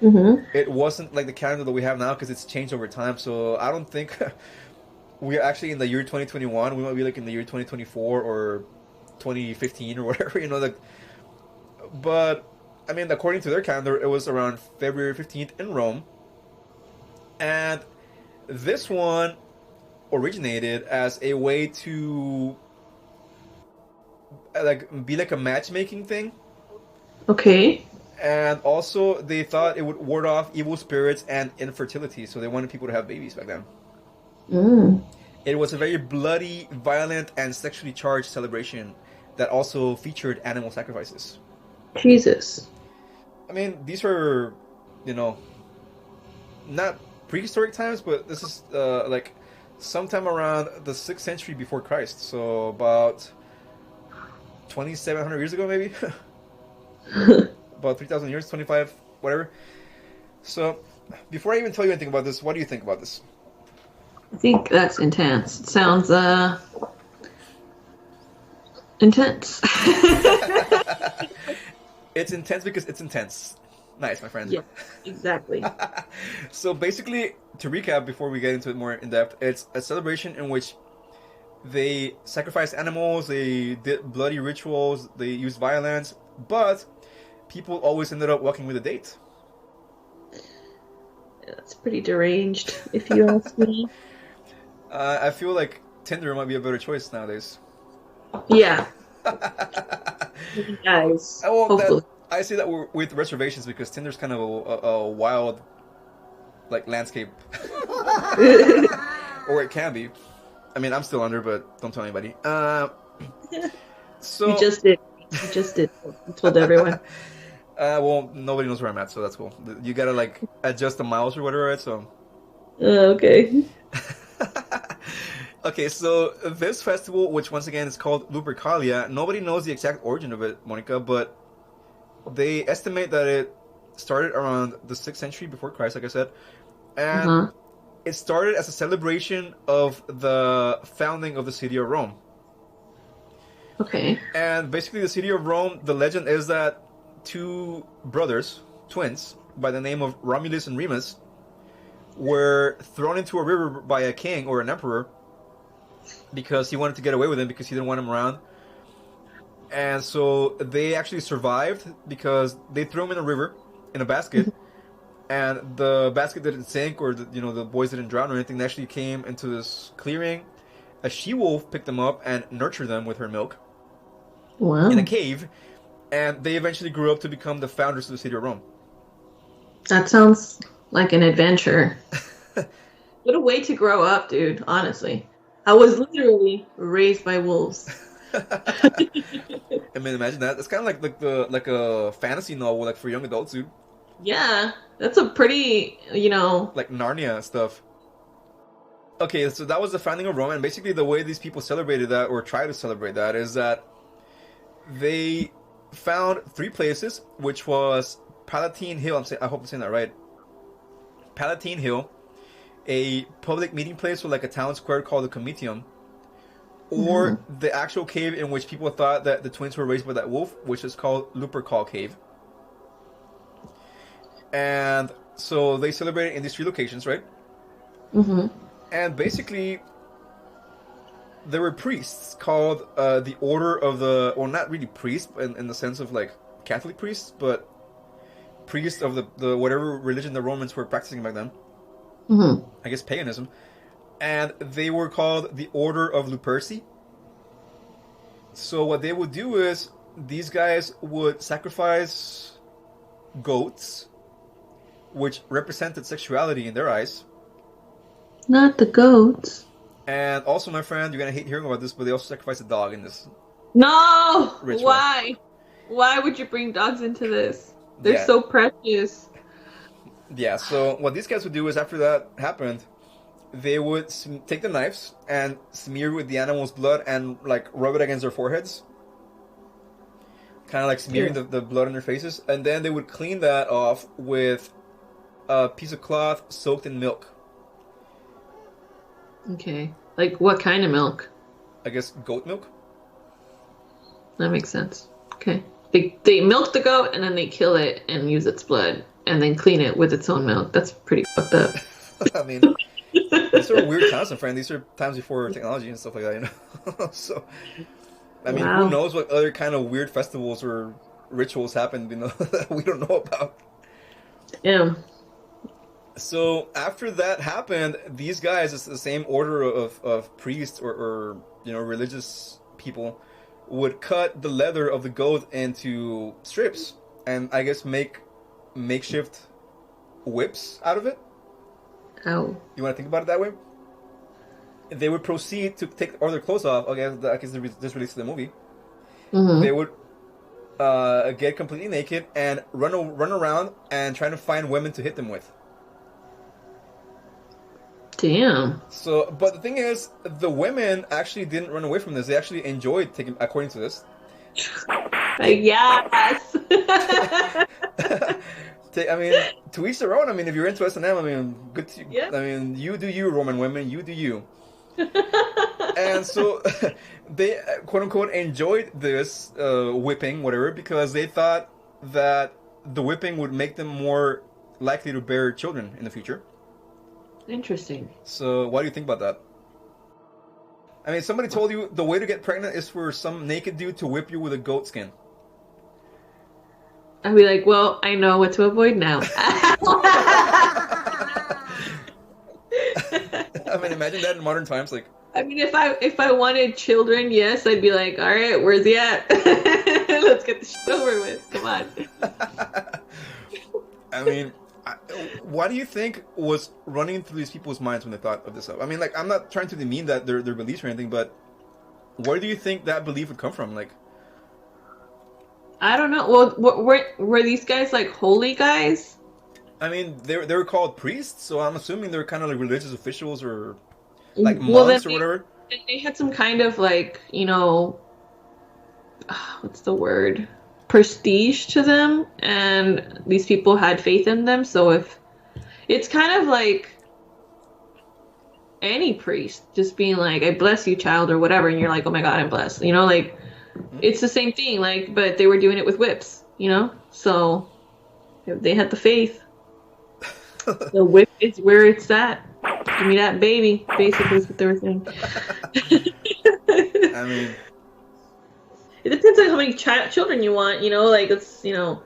Speaker 1: It wasn't like the calendar that we have now because it's changed over time. So, I don't think we're actually in the year 2021. We might be like in the year 2024 or 2015 or whatever, you know. Like, but, I mean, according to their calendar, it was around February 15th in Rome. And this one originated as a way to be like a matchmaking thing.
Speaker 2: Okay.
Speaker 1: And also they thought it would ward off evil spirits and infertility, so they wanted people to have babies back then. It was a very bloody, violent, and sexually charged celebration that also featured animal sacrifices.
Speaker 2: Jesus.
Speaker 1: I mean, these are, you know, not prehistoric times, but this is like sometime around the 6th century before Christ, so about 2,700 years ago, maybe. About 3,000 years, 25, whatever. So, before I even tell you anything about this, what do you think about this?
Speaker 2: I think that's intense. It sounds intense.
Speaker 1: It's intense because it's intense. Nice, my friend.
Speaker 2: Yeah, exactly.
Speaker 1: So basically, to recap before we get into it more in depth, it's a celebration in which they sacrificed animals, they did bloody rituals, they used violence, but people always ended up walking with a date.
Speaker 2: That's pretty deranged, if you ask me.
Speaker 1: I feel like Tinder might be a better choice nowadays.
Speaker 2: Yeah. Guys, hopefully.
Speaker 1: I say that with reservations because Tinder's kind of a wild, like, landscape. Or it can be. I mean, I'm still under, but don't tell anybody. So
Speaker 2: You just did. You told everyone.
Speaker 1: Well, nobody knows where I'm at, so that's cool. You gotta, like, adjust the miles or whatever, right? So.
Speaker 2: Okay.
Speaker 1: Okay, so this festival, which once again is called Lupercalia, nobody knows the exact origin of it, Monica, but they estimate that it started around the 6th century before Christ, like I said, and it started as a celebration of the founding of the city of Rome.
Speaker 2: Okay.
Speaker 1: And basically the city of Rome, the legend is that two brothers, twins, by the name of Romulus and Remus, were thrown into a river by a king or an emperor because he wanted to get away with him because he didn't want him around. And so they actually survived because they threw him in a river in a basket, and the basket didn't sink or the boys didn't drown or anything. They actually came into this clearing. A she-wolf picked them up and nurtured them with her milk.
Speaker 2: Wow.
Speaker 1: In a cave, and they eventually grew up to become the founders of the city of Rome.
Speaker 2: That sounds like an adventure. What a way to grow up, dude, honestly. I was literally raised by wolves.
Speaker 1: I mean, imagine that. It's kind of like a fantasy novel, like for young adults, dude.
Speaker 2: Yeah, that's a pretty,
Speaker 1: like Narnia stuff. Okay, so that was the founding of Rome, and basically the way these people celebrated that, or try to celebrate that, is that they found 3 places, which was Palatine Hill. I hope I'm saying that right. Palatine Hill, a public meeting place with like a town square called the Comitium, or the actual cave in which people thought that the twins were raised by that wolf, which is called Lupercal Cave. And so they celebrated in these 3 locations, right? And basically, there were priests called the Order of the... Well, not really priests in the sense of like Catholic priests, but priests of the whatever religion the Romans were practicing back then. I guess paganism. And they were called the Order of Luperci. So what they would do is, these guys would sacrifice goats, which represented sexuality in their eyes.
Speaker 2: Not the goats.
Speaker 1: And also, my friend, you're going to hate hearing about this, but they also sacrificed a dog in this.
Speaker 2: No!
Speaker 1: Ritual.
Speaker 2: Why? Why would you bring dogs into this? They're so precious.
Speaker 1: Yeah, so what these guys would do is after that happened, they would take the knives and smear with the animal's blood and like rub it against their foreheads. Kind of like smearing the blood on their faces. And then they would clean that off with a piece of cloth soaked in milk.
Speaker 2: Okay. Like what kind of milk?
Speaker 1: I guess goat milk?
Speaker 2: That makes sense. Okay. They milk the goat and then they kill it and use its blood and then clean it with its own milk. That's pretty fucked up.
Speaker 1: I mean, these are weird times, my friend. These are times before technology and stuff like that, you know? So, I mean, who knows what other kind of weird festivals or rituals happened, you know, that we don't know about.
Speaker 2: Yeah.
Speaker 1: So, after that happened, these guys, it's the same order of priests or, you know, religious people, would cut the leather of the goat into strips and I guess make makeshift whips out of it.
Speaker 2: Oh.
Speaker 1: You want to think about it that way? They would proceed to take all their clothes off. Okay, I guess this released the movie.
Speaker 2: Mm-hmm.
Speaker 1: They would get completely naked and run around and trying to find women to hit them with.
Speaker 2: Damn.
Speaker 1: So, but the thing is, the women actually didn't run away from this. They actually enjoyed taking, according to this.
Speaker 2: Yes.
Speaker 1: I mean, to each their own. I mean, if you're into S&M, I mean, good.
Speaker 2: Yeah.
Speaker 1: I mean, you do you, Roman women. You do you. And so they, quote unquote, enjoyed this whipping, whatever, because they thought that the whipping would make them more likely to bear children in the future.
Speaker 2: Interesting.
Speaker 1: So, what do you think about that? I mean, somebody told you the way to get pregnant is for some naked dude to whip you with a goat skin.
Speaker 2: I'd be like, well, I know what to avoid now.
Speaker 1: I mean, imagine that in modern times, like.
Speaker 2: I mean, if I wanted children, yes, I'd be like, all right, where's he at? Let's get the shit over with. Come on.
Speaker 1: I mean, what do you think was running through these people's minds when they thought of this up? I mean, like, I'm not trying to demean that their beliefs or anything, but where do you think that belief would come from? Like,
Speaker 2: I don't know. Well, were these guys like holy guys?
Speaker 1: I mean, they were called priests, so I'm assuming they're kind of like religious officials or like monks or whatever.
Speaker 2: They had some kind of like, you know, what's the word? Prestige to them, and these people had faith in them. So if it's kind of like any priest just being like, I bless you, child, or whatever, and you're like, oh my God, I'm blessed. You know, like it's the same thing, like, but they were doing it with whips, you know? So they had the faith. The whip is where it's at. Give me that baby, basically is what they were saying.
Speaker 1: I mean,
Speaker 2: it depends on how many children you want, you know, like it's, you know,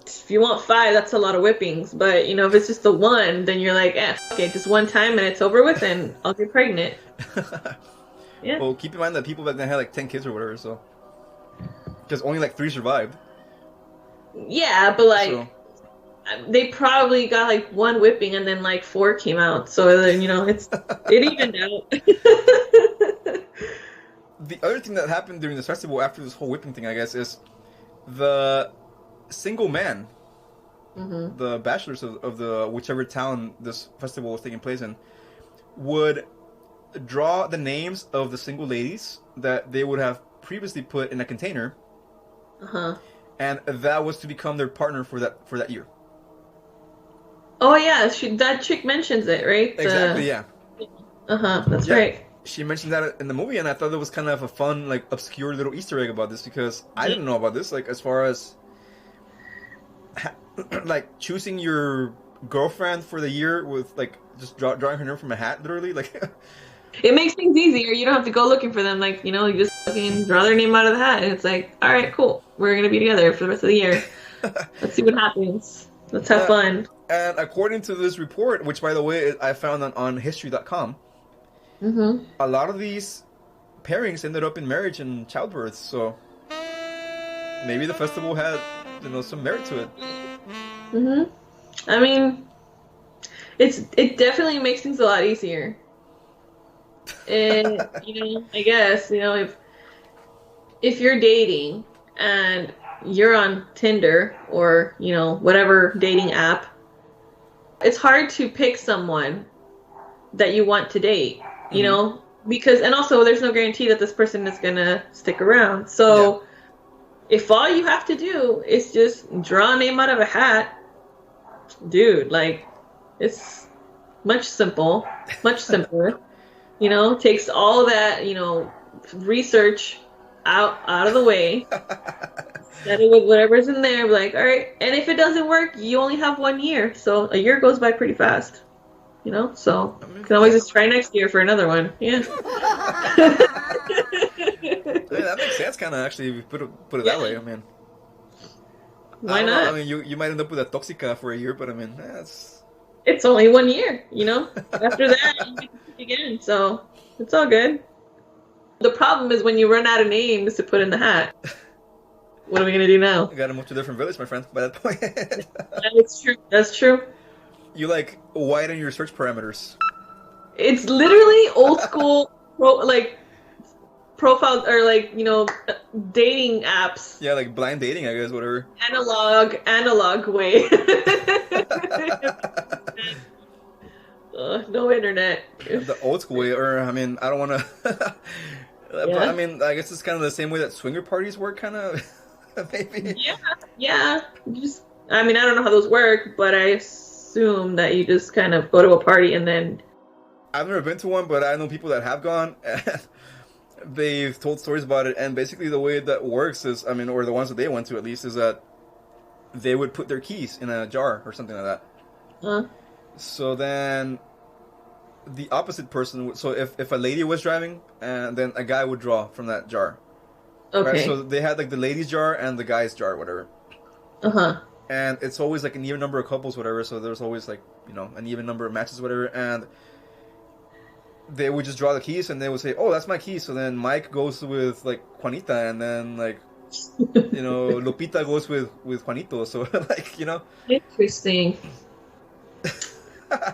Speaker 2: if you want 5, that's a lot of whippings, but you know, if it's just the one, then you're like, okay, just one time and it's over with and I'll get pregnant. Yeah.
Speaker 1: Well, keep in mind that people back then had like 10 kids or whatever, so because only like 3 survived.
Speaker 2: Yeah, but like they probably got like 1 whipping and then like 4 came out, so then, you know, it evened out.
Speaker 1: The other thing that happened during this festival after this whole whipping thing, I guess, is the single man, the bachelors of the whichever town this festival was taking place in, would draw the names of the single ladies that they would have previously put in a container, and that was to become their partner for that year.
Speaker 2: Oh yeah, that chick mentions it, right?
Speaker 1: Exactly, yeah.
Speaker 2: That's right.
Speaker 1: She mentioned that in the movie, and I thought it was kind of a fun, like, obscure little Easter egg about this, because I didn't know about this, like, as far as like choosing your girlfriend for the year with like just drawing her name from a hat, literally, like.
Speaker 2: It makes things easier. You don't have to go looking for them. Like, you know, you just fucking draw their name out of the hat, and it's like, all right, cool. We're gonna be together for the rest of the year. Let's see what happens. Let's have fun.
Speaker 1: And according to this report, which by the way I found on history.com, a lot of these pairings ended up in marriage and childbirth. So maybe the festival had, you know, some merit to it.
Speaker 2: I mean, it definitely makes things a lot easier. And you know, I guess, you know, if you're dating and you're on Tinder or, you know, whatever dating app, it's hard to pick someone that you want to date, you know, because, and also there's no guarantee that this person is gonna stick around. So if all you have to do is just draw a name out of a hat, dude, like, it's much simpler, you know, takes all that, you know, research out of the way. Set it with whatever's in there, like, all right. And if it doesn't work, you only have 1 year, so a year goes by pretty fast, you know. So you can always just try next year for another one. Yeah.
Speaker 1: That makes sense, kind of, actually, if you put it that way. I mean,
Speaker 2: why not?
Speaker 1: I mean, you might end up with a toxica for a year, but I mean,
Speaker 2: it's only 1 year, you know. After that, you get to pick again, so it's all good. The problem is when you run out of names to put in the hat. What are we gonna do now?
Speaker 1: You gotta move to a different village, my friend. By that point,
Speaker 2: that's true. That's true.
Speaker 1: You like widen your search parameters.
Speaker 2: It's literally old school, profile or like, you know, dating apps.
Speaker 1: Yeah, like blind dating, I guess, whatever.
Speaker 2: Analog way. No internet.
Speaker 1: The old school way, or I mean, I don't want to. But I mean, I guess it's kind of the same way that swinger parties work, kind of. Maybe.
Speaker 2: Yeah. Just, I mean, I don't know how those work, but I assume that you just kind of go to a party and then.
Speaker 1: I've never been to one, but I know people that have gone. And they've told stories about it, and basically the way that works is, I mean, or the ones that they went to at least, is that they would put their keys in a jar or something like that. So then the opposite person would, so if a lady was driving, and then a guy would draw from that jar.
Speaker 2: Okay.
Speaker 1: Right? So they had like the ladies' jar and the guys' jar, whatever. And it's always like an even number of couples, whatever. So there's always like, you know, an even number of matches, whatever. And they would just draw the keys, and they would say, "Oh, that's my key." So then Mike goes with like Juanita, and then like, you know, Lupita goes with Juanito. So like, you know.
Speaker 2: Interesting.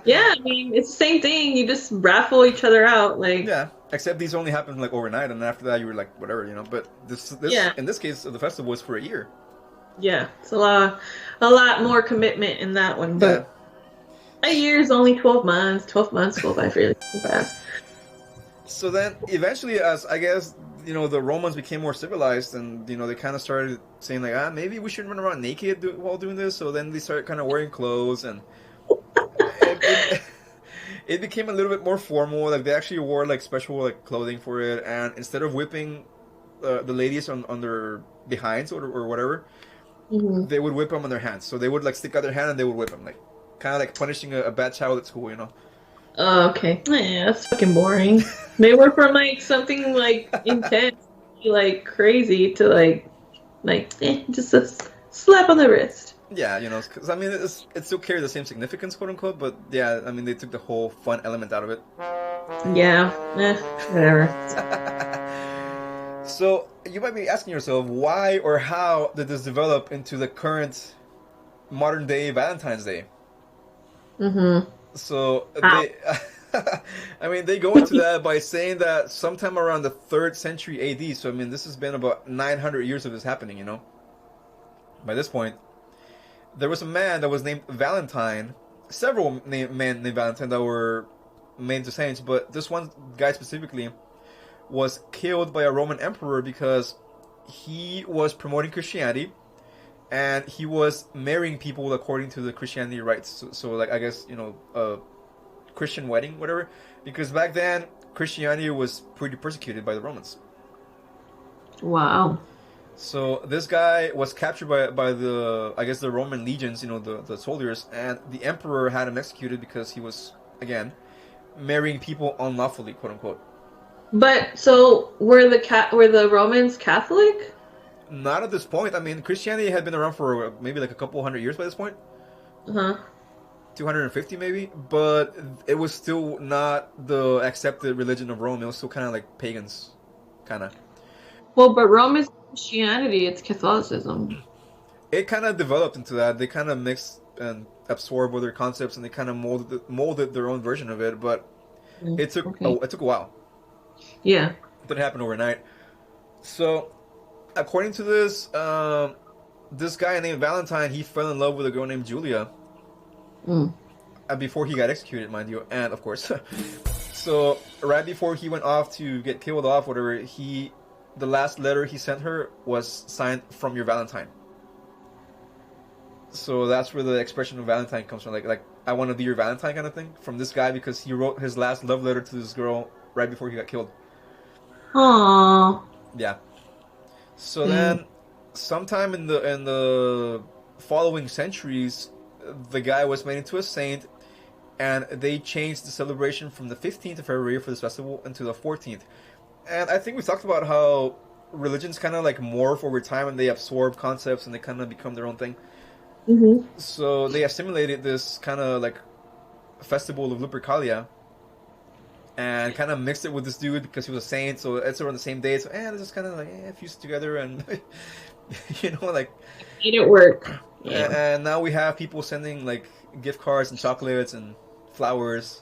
Speaker 2: Yeah, I mean, it's the same thing. You just raffle each other out, like.
Speaker 1: Yeah, except these only happened like overnight, and after that you were like, whatever, you know. But this in this case, the festival was for a year.
Speaker 2: Yeah, it's a lot more commitment in that one, but a year is only 12 months. 12 months go by really fast.
Speaker 1: So then, eventually, as I guess, you know, the Romans became more civilized, and you know, they kind of started saying like, maybe we shouldn't run around naked while doing this. So then they started kind of wearing clothes, and it became a little bit more formal. Like they actually wore like special like clothing for it, and instead of whipping the ladies on their behinds or whatever, they would whip them on their hands. So they would like stick out their hand and they would whip them, like kind of like punishing a bad child at school, you know.
Speaker 2: Oh, okay. Yeah, that's fucking boring. They were from like something like intense, like crazy to like just a slap on the wrist.
Speaker 1: Yeah, you know, because I mean, it still carries the same significance, quote unquote, but yeah, I mean, they took the whole fun element out of it.
Speaker 2: Yeah, whatever.
Speaker 1: So you might be asking yourself, why or how did this develop into the current modern day Valentine's Day? So they, I mean, they go into that by saying that sometime around the 3rd century AD. So I mean, this has been about 900 years of this happening. You know, by this point, there was a man that was named Valentine. Several men named Valentine that were made into saints, but this one guy specifically was killed by a Roman emperor because he was promoting Christianity. And he was marrying people according to the Christianity rites. So like, I guess, you know, a Christian wedding, whatever. Because back then, Christianity was pretty persecuted by the Romans.
Speaker 2: Wow.
Speaker 1: So this guy was captured by the, I guess, the Roman legions, you know, the soldiers. And the emperor had him executed because he was, again, marrying people unlawfully, quote unquote.
Speaker 2: But, so, were the Romans Catholic?
Speaker 1: Not at this point. I mean, Christianity had been around for maybe like a couple hundred years by this point. 250 maybe. But it was still not the accepted religion of Rome. It was still kind of like pagans. Kind of.
Speaker 2: Well, but Rome is Christianity. It's Catholicism.
Speaker 1: It kind of developed into that. They kind of mixed and absorbed other concepts, and they kind of molded their own version of it. But it took a while.
Speaker 2: Yeah.
Speaker 1: It didn't happen overnight. So, according to this, this guy named Valentine, he fell in love with a girl named Julia. before he got executed, mind you, and of course. So right before he went off to get killed off, whatever, the last letter he sent her was signed "From your Valentine." So that's where the expression of Valentine comes from, like I want to be your Valentine kind of thing, from this guy, because he wrote his last love letter to this girl right before he got killed.
Speaker 2: Aww.
Speaker 1: Yeah. So then, sometime in the following centuries, the guy was made into a saint, and they changed the celebration from the 15th of February for this festival into the 14th. And I think we talked about how religions kind of like morph over time, and they absorb concepts and they kind of become their own thing.
Speaker 2: Mm-hmm.
Speaker 1: So they assimilated this kind of like festival of Lupercalia and kind of mixed it with this dude because he was a saint, so it's around the same day. So this is kind of like fused together, and like
Speaker 2: made it work.
Speaker 1: And now we have people sending like gift cards and chocolates and flowers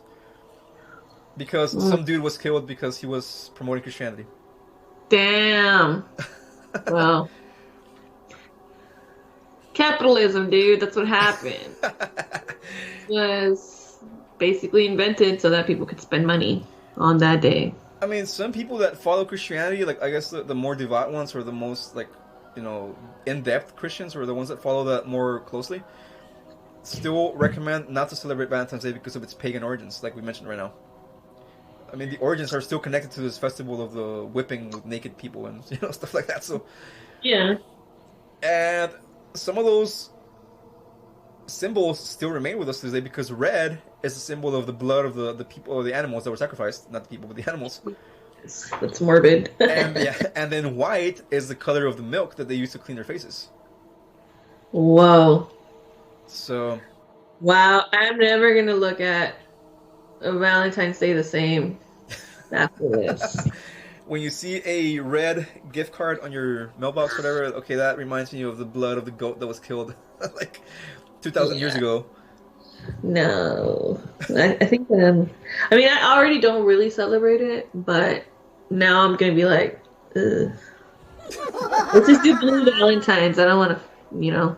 Speaker 1: because some dude was killed because he was promoting Christianity.
Speaker 2: Damn. Well, capitalism, dude. That's what happened. It was basically invented so that people could spend money on that day.
Speaker 1: I mean, some people that follow Christianity, like I guess the more devout ones, or the most like in-depth Christians, or the ones that follow that more closely, still recommend not to celebrate Valentine's Day because of its pagan origins, like we mentioned right now. I mean, the origins are still connected to this festival of the whipping with naked people and stuff like that. So
Speaker 2: yeah,
Speaker 1: and some of those symbols still remain with us today, because red is a symbol of the blood of the people, or the animals that were sacrificed, not the people, but the animals.
Speaker 2: That's morbid.
Speaker 1: and then white is the color of the milk that they use to clean their faces.
Speaker 2: Whoa.
Speaker 1: So.
Speaker 2: Wow, I'm never gonna look at a Valentine's Day the same after this.
Speaker 1: When you see a red gift card on your mailbox, whatever, okay, that reminds me of the blood of the goat that was killed like 2,000 years ago.
Speaker 2: No, I think I mean, I already don't really celebrate it, but now I'm gonna be like, ugh. Let's just do blue Valentines. I don't want to,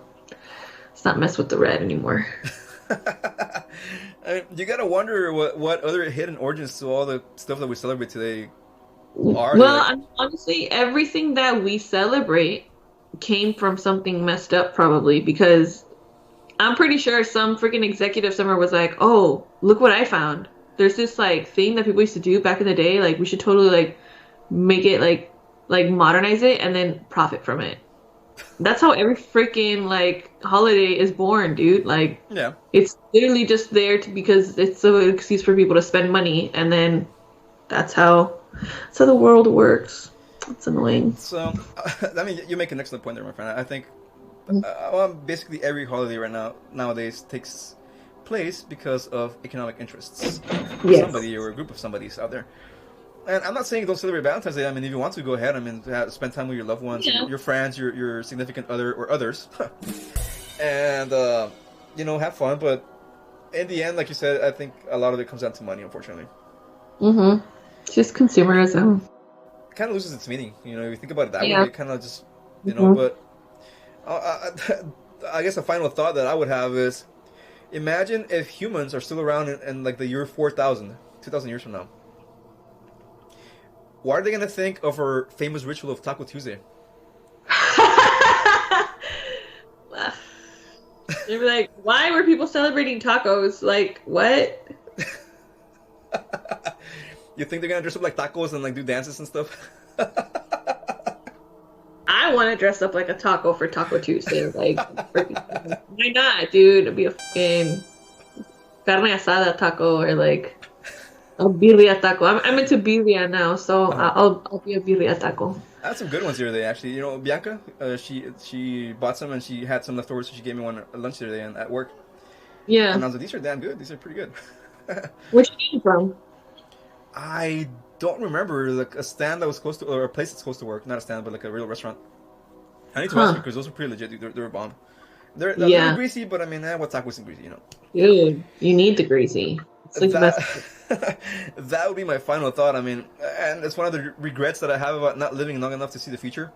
Speaker 2: let's not mess with the red anymore.
Speaker 1: I mean, you gotta wonder what other hidden origins to all the stuff that we celebrate today are.
Speaker 2: Well, honestly, everything that we celebrate came from something messed up, probably, because I'm pretty sure some freaking executive somewhere was like, oh, look what I found. There's this like thing that people used to do back in the day. Like, we should totally like make it like modernize it and then profit from it. That's how every freaking like holiday is born, dude. Like,
Speaker 1: yeah,
Speaker 2: it's literally just there because it's an excuse for people to spend money, and then that's how the world works. It's annoying.
Speaker 1: So, I mean, you make an excellent point there, my friend. I think basically every holiday nowadays takes place because of economic interests of somebody or a group of somebodies out there. And I'm not saying don't celebrate Valentine's Day. I mean, if you want to, go ahead. I mean, spend time with your loved ones, your friends, your significant other, or others, and have fun. But in the end, like you said, I think a lot of it comes down to money, unfortunately.
Speaker 2: Mm-hmm. It's just consumerism.
Speaker 1: It kind of loses its meaning. If you think about it that way, it kind of just, But I guess a final thought that I would have is, imagine if humans are still around in like the year 4,000, 2,000 years from now. What are they going to think of our famous ritual of Taco Tuesday?
Speaker 2: They'd be like, why were people celebrating tacos? Like, what?
Speaker 1: You think they're going to dress up like tacos and like do dances and stuff?
Speaker 2: I want to dress up like a taco for Taco Tuesday. Like, why not, dude? It'd be a fucking carne asada taco, or like a birria taco. I'm into birria now, so I'll be a birria taco.
Speaker 1: I had some good ones the other day, actually. Bianca, she bought some and she had some leftovers, so she gave me one at lunch the other day at work.
Speaker 2: Yeah.
Speaker 1: And I was like, these are damn good. These are pretty good.
Speaker 2: Where'd you get them from?
Speaker 1: I don't remember, like a stand that was close to, or a place that's close to work. Not a stand, but like a real restaurant. I need to ask her because those are pretty legit. They were bomb. They're a little greasy, but I mean, what taco isn't greasy,
Speaker 2: Dude, you need the greasy. It's like the best.
Speaker 1: That would be my final thought. I mean, and it's one of the regrets that I have about not living long enough to see the future.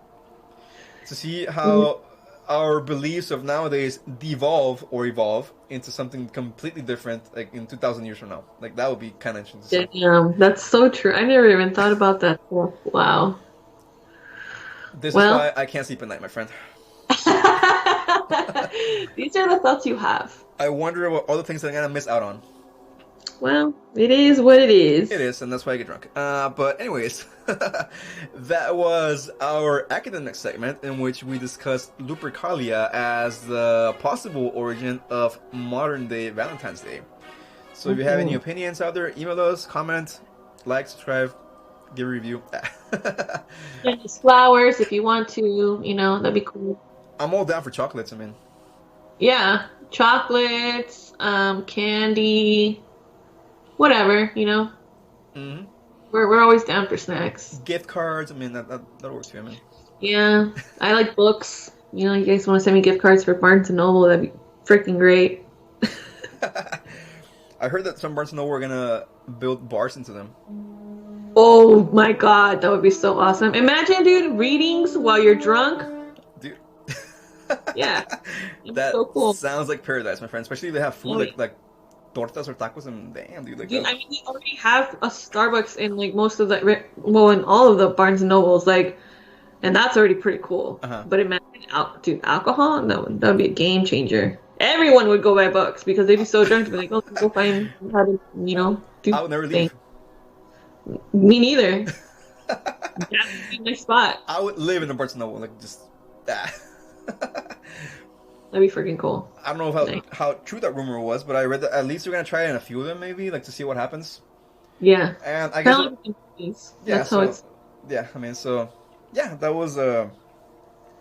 Speaker 1: To see how our beliefs of nowadays devolve or evolve into something completely different, like in 2,000 years from now. Like that would be kind of interesting.
Speaker 2: Damn, that's so true. I never even thought about that. Wow.
Speaker 1: This is why I can't sleep at night, my friend.
Speaker 2: These are the thoughts you have.
Speaker 1: I wonder what all the things that I'm gonna miss out on.
Speaker 2: Well, it is what it is.
Speaker 1: It is, and that's why I get drunk. But anyways, that was our academic segment in which we discussed Lupercalia as the possible origin of modern-day Valentine's Day. So if you have any opinions out there, email us, comment, like, subscribe, give a review.
Speaker 2: Send us flowers if you want to, that'd be cool.
Speaker 1: I'm all down for chocolates, I mean.
Speaker 2: Yeah, chocolates, candy, whatever,
Speaker 1: Mm-hmm.
Speaker 2: We're always down for snacks.
Speaker 1: Gift cards, I mean, that works too, I mean.
Speaker 2: Yeah, I like books. You guys want to send me gift cards for Barnes & Noble, that'd be freaking great.
Speaker 1: I heard that some Barnes & Noble were gonna build bars into them.
Speaker 2: Oh my god, that would be so awesome. Imagine, dude, readings while you're drunk.
Speaker 1: Dude.
Speaker 2: Yeah.
Speaker 1: That
Speaker 2: so cool.
Speaker 1: Sounds like paradise, my friend. Especially if they have food like tortas or tacos, and damn, dude.
Speaker 2: Dude, I mean, they already have a Starbucks in like most of the, in all of the Barnes & Nobles, and that's already pretty cool.
Speaker 1: Uh-huh.
Speaker 2: But imagine, alcohol? That would be a game changer. Everyone would go buy books because they'd be so drunk to be like, oh, go find how to, do
Speaker 1: I would never leave.
Speaker 2: Me neither. That would be my spot.
Speaker 1: I would live in the Barnes & Noble, like just that.
Speaker 2: That'd be freaking cool.
Speaker 1: I don't know how true that rumor was, but I read that at least they're gonna try it in a few of them, maybe, like to see what happens.
Speaker 2: Yeah.
Speaker 1: And I guess
Speaker 2: that's how it's.
Speaker 1: Yeah, I mean, that was a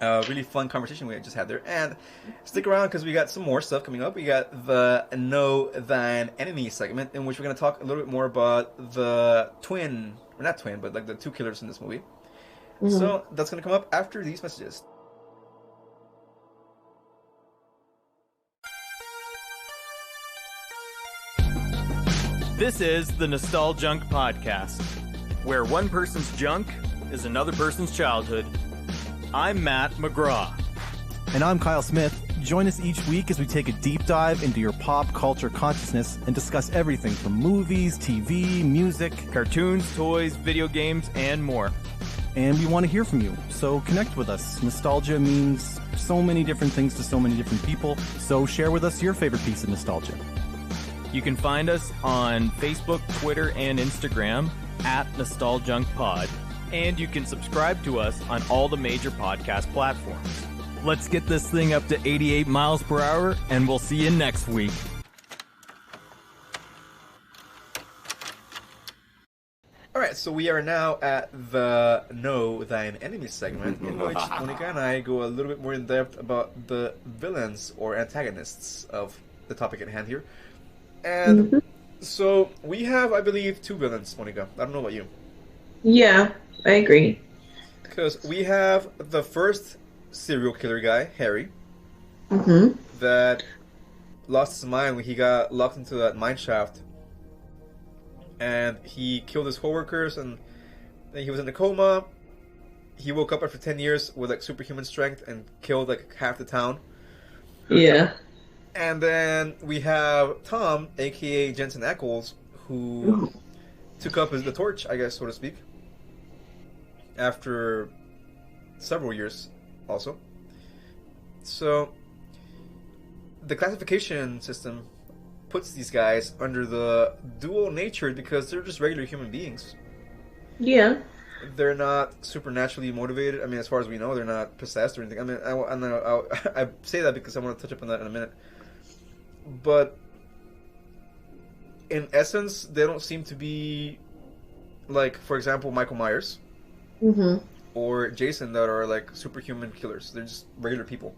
Speaker 1: really fun conversation we just had there. And stick around because we got some more stuff coming up. We got the Know Thine Enemy segment, in which we're gonna talk a little bit more about the not twin, but like the two killers in this movie. Mm-hmm. So that's gonna come up after these messages.
Speaker 5: This is the Nostalgunk Podcast, where one person's junk is another person's childhood. I'm Matt McGraw.
Speaker 6: And I'm Kyle Smith. Join us each week as we take a deep dive into your pop culture consciousness and discuss everything from movies, TV, music,
Speaker 5: cartoons, toys, video games, and more.
Speaker 6: And we want to hear from you, so connect with us. Nostalgia means so many different things to so many different people, so share with us your favorite piece of nostalgia.
Speaker 5: You can find us on Facebook, Twitter, and Instagram at NostaljunkPod. And you can subscribe to us on all the major podcast platforms. Let's get this thing up to 88 miles per hour, and we'll see you next week.
Speaker 1: Alright, so we are now at the Know Thine Enemy segment, in which Monica and I go a little bit more in depth about the villains or antagonists of the topic at hand here. And so we have, I believe, two villains, Monica. I don't know about you.
Speaker 2: Yeah, I agree.
Speaker 1: Because we have the first serial killer guy, Harry, that lost his mind when he got locked into that mine shaft. And he killed his coworkers, and then he was in a coma. He woke up after 10 years with like superhuman strength and killed like half the town.
Speaker 2: Yeah.
Speaker 1: And then we have Tom, aka Jensen Ackles, who took up the torch, I guess, so to speak, after several years also. So the classification system puts these guys under the dual nature because they're just regular human beings.
Speaker 2: Yeah.
Speaker 1: They're not supernaturally motivated. I mean, as far as we know, they're not possessed or anything. I mean, I say that because I want to touch up on that in a minute. But in essence, they don't seem to be like, for example, Michael Myers or Jason, that are like superhuman killers. They're just regular people.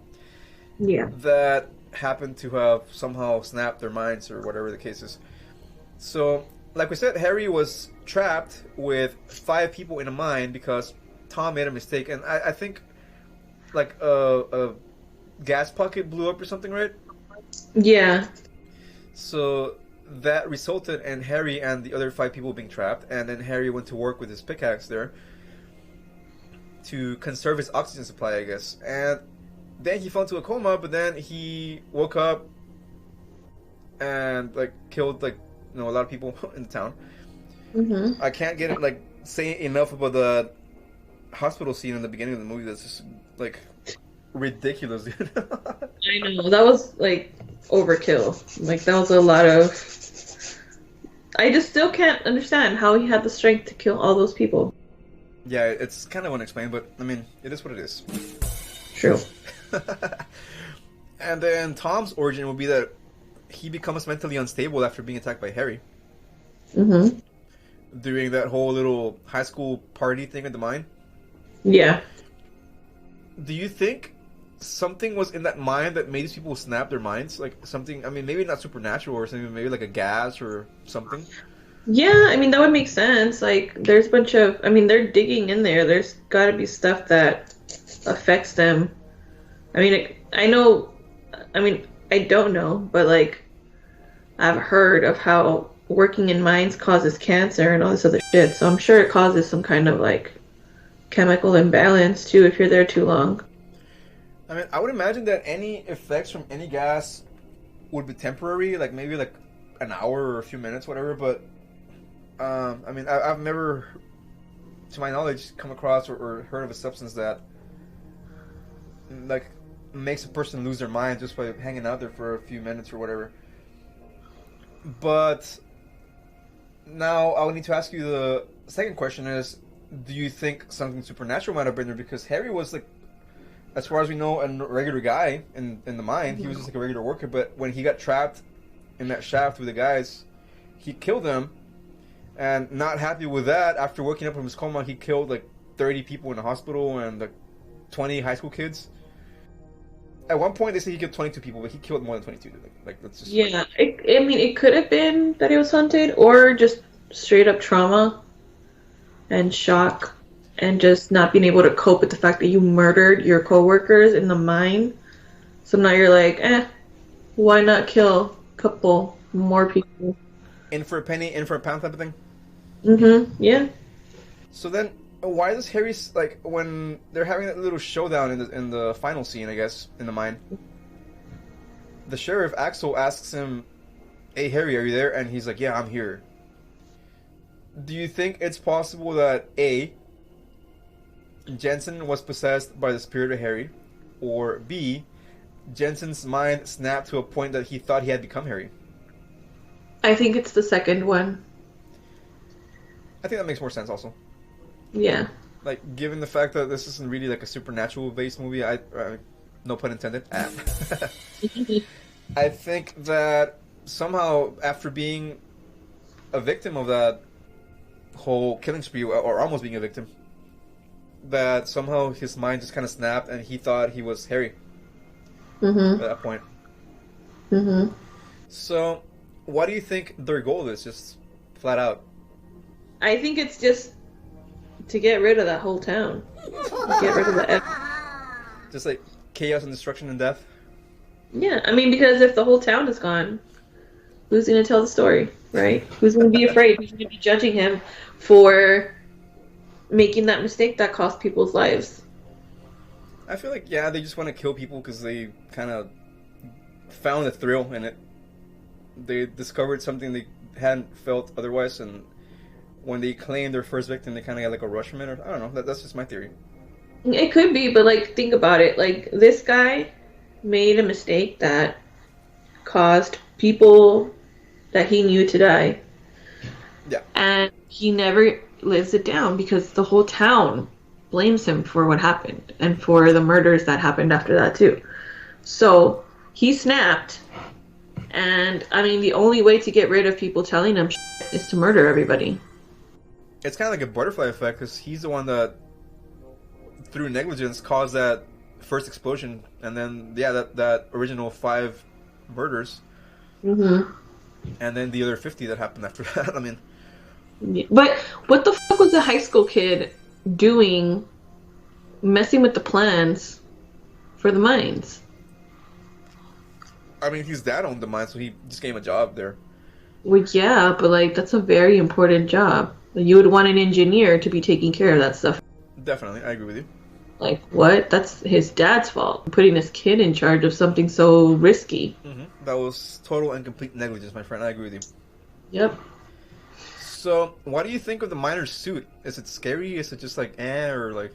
Speaker 2: Yeah.
Speaker 1: That happen to have somehow snapped their minds or whatever the case is. So, like we said, Harry was trapped with 5 people in a mine because Tom made a mistake, and I think like a gas pocket blew up or something, right?
Speaker 2: Yeah.
Speaker 1: So that resulted in Harry and the other 5 people being trapped, and then Harry went to work with his pickaxe there to conserve his oxygen supply, I guess. And then he fell into a coma, but then he woke up and like killed like a lot of people in the town. I can't get like say enough about the hospital scene in the beginning of the movie. That's just like ridiculous, dude.
Speaker 2: I know, that was like overkill. Like that was a lot of. I just still can't understand how he had the strength to kill all those people.
Speaker 1: Yeah, it's kind of unexplained, but I mean, it is what it is.
Speaker 2: True.
Speaker 1: And then Tom's origin will be that he becomes mentally unstable after being attacked by Harry. During that whole little high school party thing at the mine.
Speaker 2: Yeah.
Speaker 1: Do you think something was in that mine that made these people snap their minds? Like something, I mean, maybe not supernatural or something, maybe like a gas or something?
Speaker 2: Yeah, I mean, that would make sense. Like, there's a bunch of, I mean, they're digging in there. There's got to be stuff that affects them. I mean, I don't know, but like, I've heard of how working in mines causes cancer and all this other shit. So I'm sure it causes some kind of like chemical imbalance too if you're there too long.
Speaker 1: I mean, I would imagine that any effects from any gas would be temporary, like maybe like an hour or a few minutes, whatever. But I mean, I've never, to my knowledge, come across or heard of a substance that like makes a person lose their mind just by hanging out there for a few minutes or whatever. But now I would need to ask you the second question is, do you think something supernatural might have been there? Because Harry was like, as far as we know, a regular guy in the mine. He was just like a regular worker, but when he got trapped in that shaft with the guys, he killed them. And not happy with that, after waking up from his coma, he killed like 30 people in the hospital and like 20 high school kids. At one point, they say he killed 22 people, but he killed more than 22. Like that's just...
Speaker 2: Yeah, I mean, it could have been that he was hunted, or just straight up trauma and shock, and just not being able to cope with the fact that you murdered your coworkers in the mine. So now you're like, why not kill a couple more people?
Speaker 1: In for a penny, in for a pound type of thing?
Speaker 2: Yeah.
Speaker 1: So then, why does Harry, like, when they're having that little showdown in the final scene, I guess, in the mine, the sheriff, Axel, asks him, "Hey, Harry, are you there?" And he's like, "Yeah, I'm here." Do you think it's possible that, A, Jensen was possessed by the spirit of Harry, or B, Jensen's mind snapped to a point that he thought he had become Harry?
Speaker 2: I think it's the second one.
Speaker 1: I think that makes more sense also.
Speaker 2: Yeah.
Speaker 1: Like, given the fact that this isn't really like a supernatural-based movie, no pun intended. I think that somehow, after being a victim of that whole killing spree, or almost being a victim, that somehow his mind just kind of snapped and he thought he was Harry at that point. So, what do you think their goal is, just flat out?
Speaker 2: I think it's just to get rid of that whole town. Get rid of the...
Speaker 1: Just like chaos and destruction and death?
Speaker 2: Yeah, I mean, because if the whole town is gone, who's going to tell the story, right? Who's going to be afraid? Who's going to be judging him for making that mistake that cost people's lives?
Speaker 1: I feel like, yeah, they just want to kill people because they kind of found a thrill in it. They discovered something they hadn't felt otherwise, and when they claimed their first victim, they kind of got like a rush from it, or I don't know. That's just my theory.
Speaker 2: It could be, but like, think about it. Like, this guy made a mistake that caused people that he knew to die.
Speaker 1: Yeah.
Speaker 2: And he never lives it down because the whole town blames him for what happened and for the murders that happened after that too. So he snapped, and I mean, the only way to get rid of people telling him shit is to murder everybody.
Speaker 1: It's kind of like a butterfly effect, because he's the one that, through negligence, caused that first explosion, and then, yeah, that original 5 murders. And then the other 50 that happened after that, I mean...
Speaker 2: But what the fuck was a high school kid doing, messing with the plans for the mines?
Speaker 1: I mean, his dad owned the mine, so he just gave him a job there.
Speaker 2: Well, yeah, but, like, that's a very important job. You would want an engineer to be taking care of that stuff.
Speaker 1: Definitely, I agree with you.
Speaker 2: Like, what? That's his dad's fault. Putting his kid in charge of something so risky.
Speaker 1: Mm-hmm. That was total and complete negligence, my friend. I agree with you.
Speaker 2: Yep.
Speaker 1: So, what do you think of the miner's suit? Is it scary? Is it just like, or like...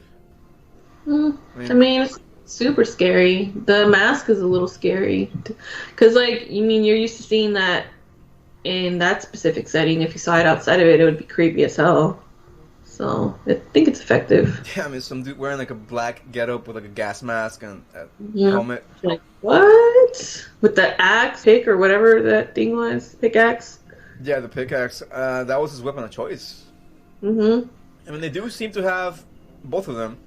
Speaker 2: I mean, it's super scary. The mask is a little scary. Because, like, you mean, you're used to seeing that in that specific setting. If you saw it outside of it, it would be creepy as hell. So, I think it's effective.
Speaker 1: Yeah, I mean, some dude wearing like a black getup with like a gas mask and a
Speaker 2: Yeah.
Speaker 1: helmet.
Speaker 2: Like, what? With the axe, pick, or whatever that thing was. Pickaxe?
Speaker 1: Yeah, the pickaxe. That was his weapon of choice.
Speaker 2: Mm-hmm.
Speaker 1: I mean, they do seem to have, both of them,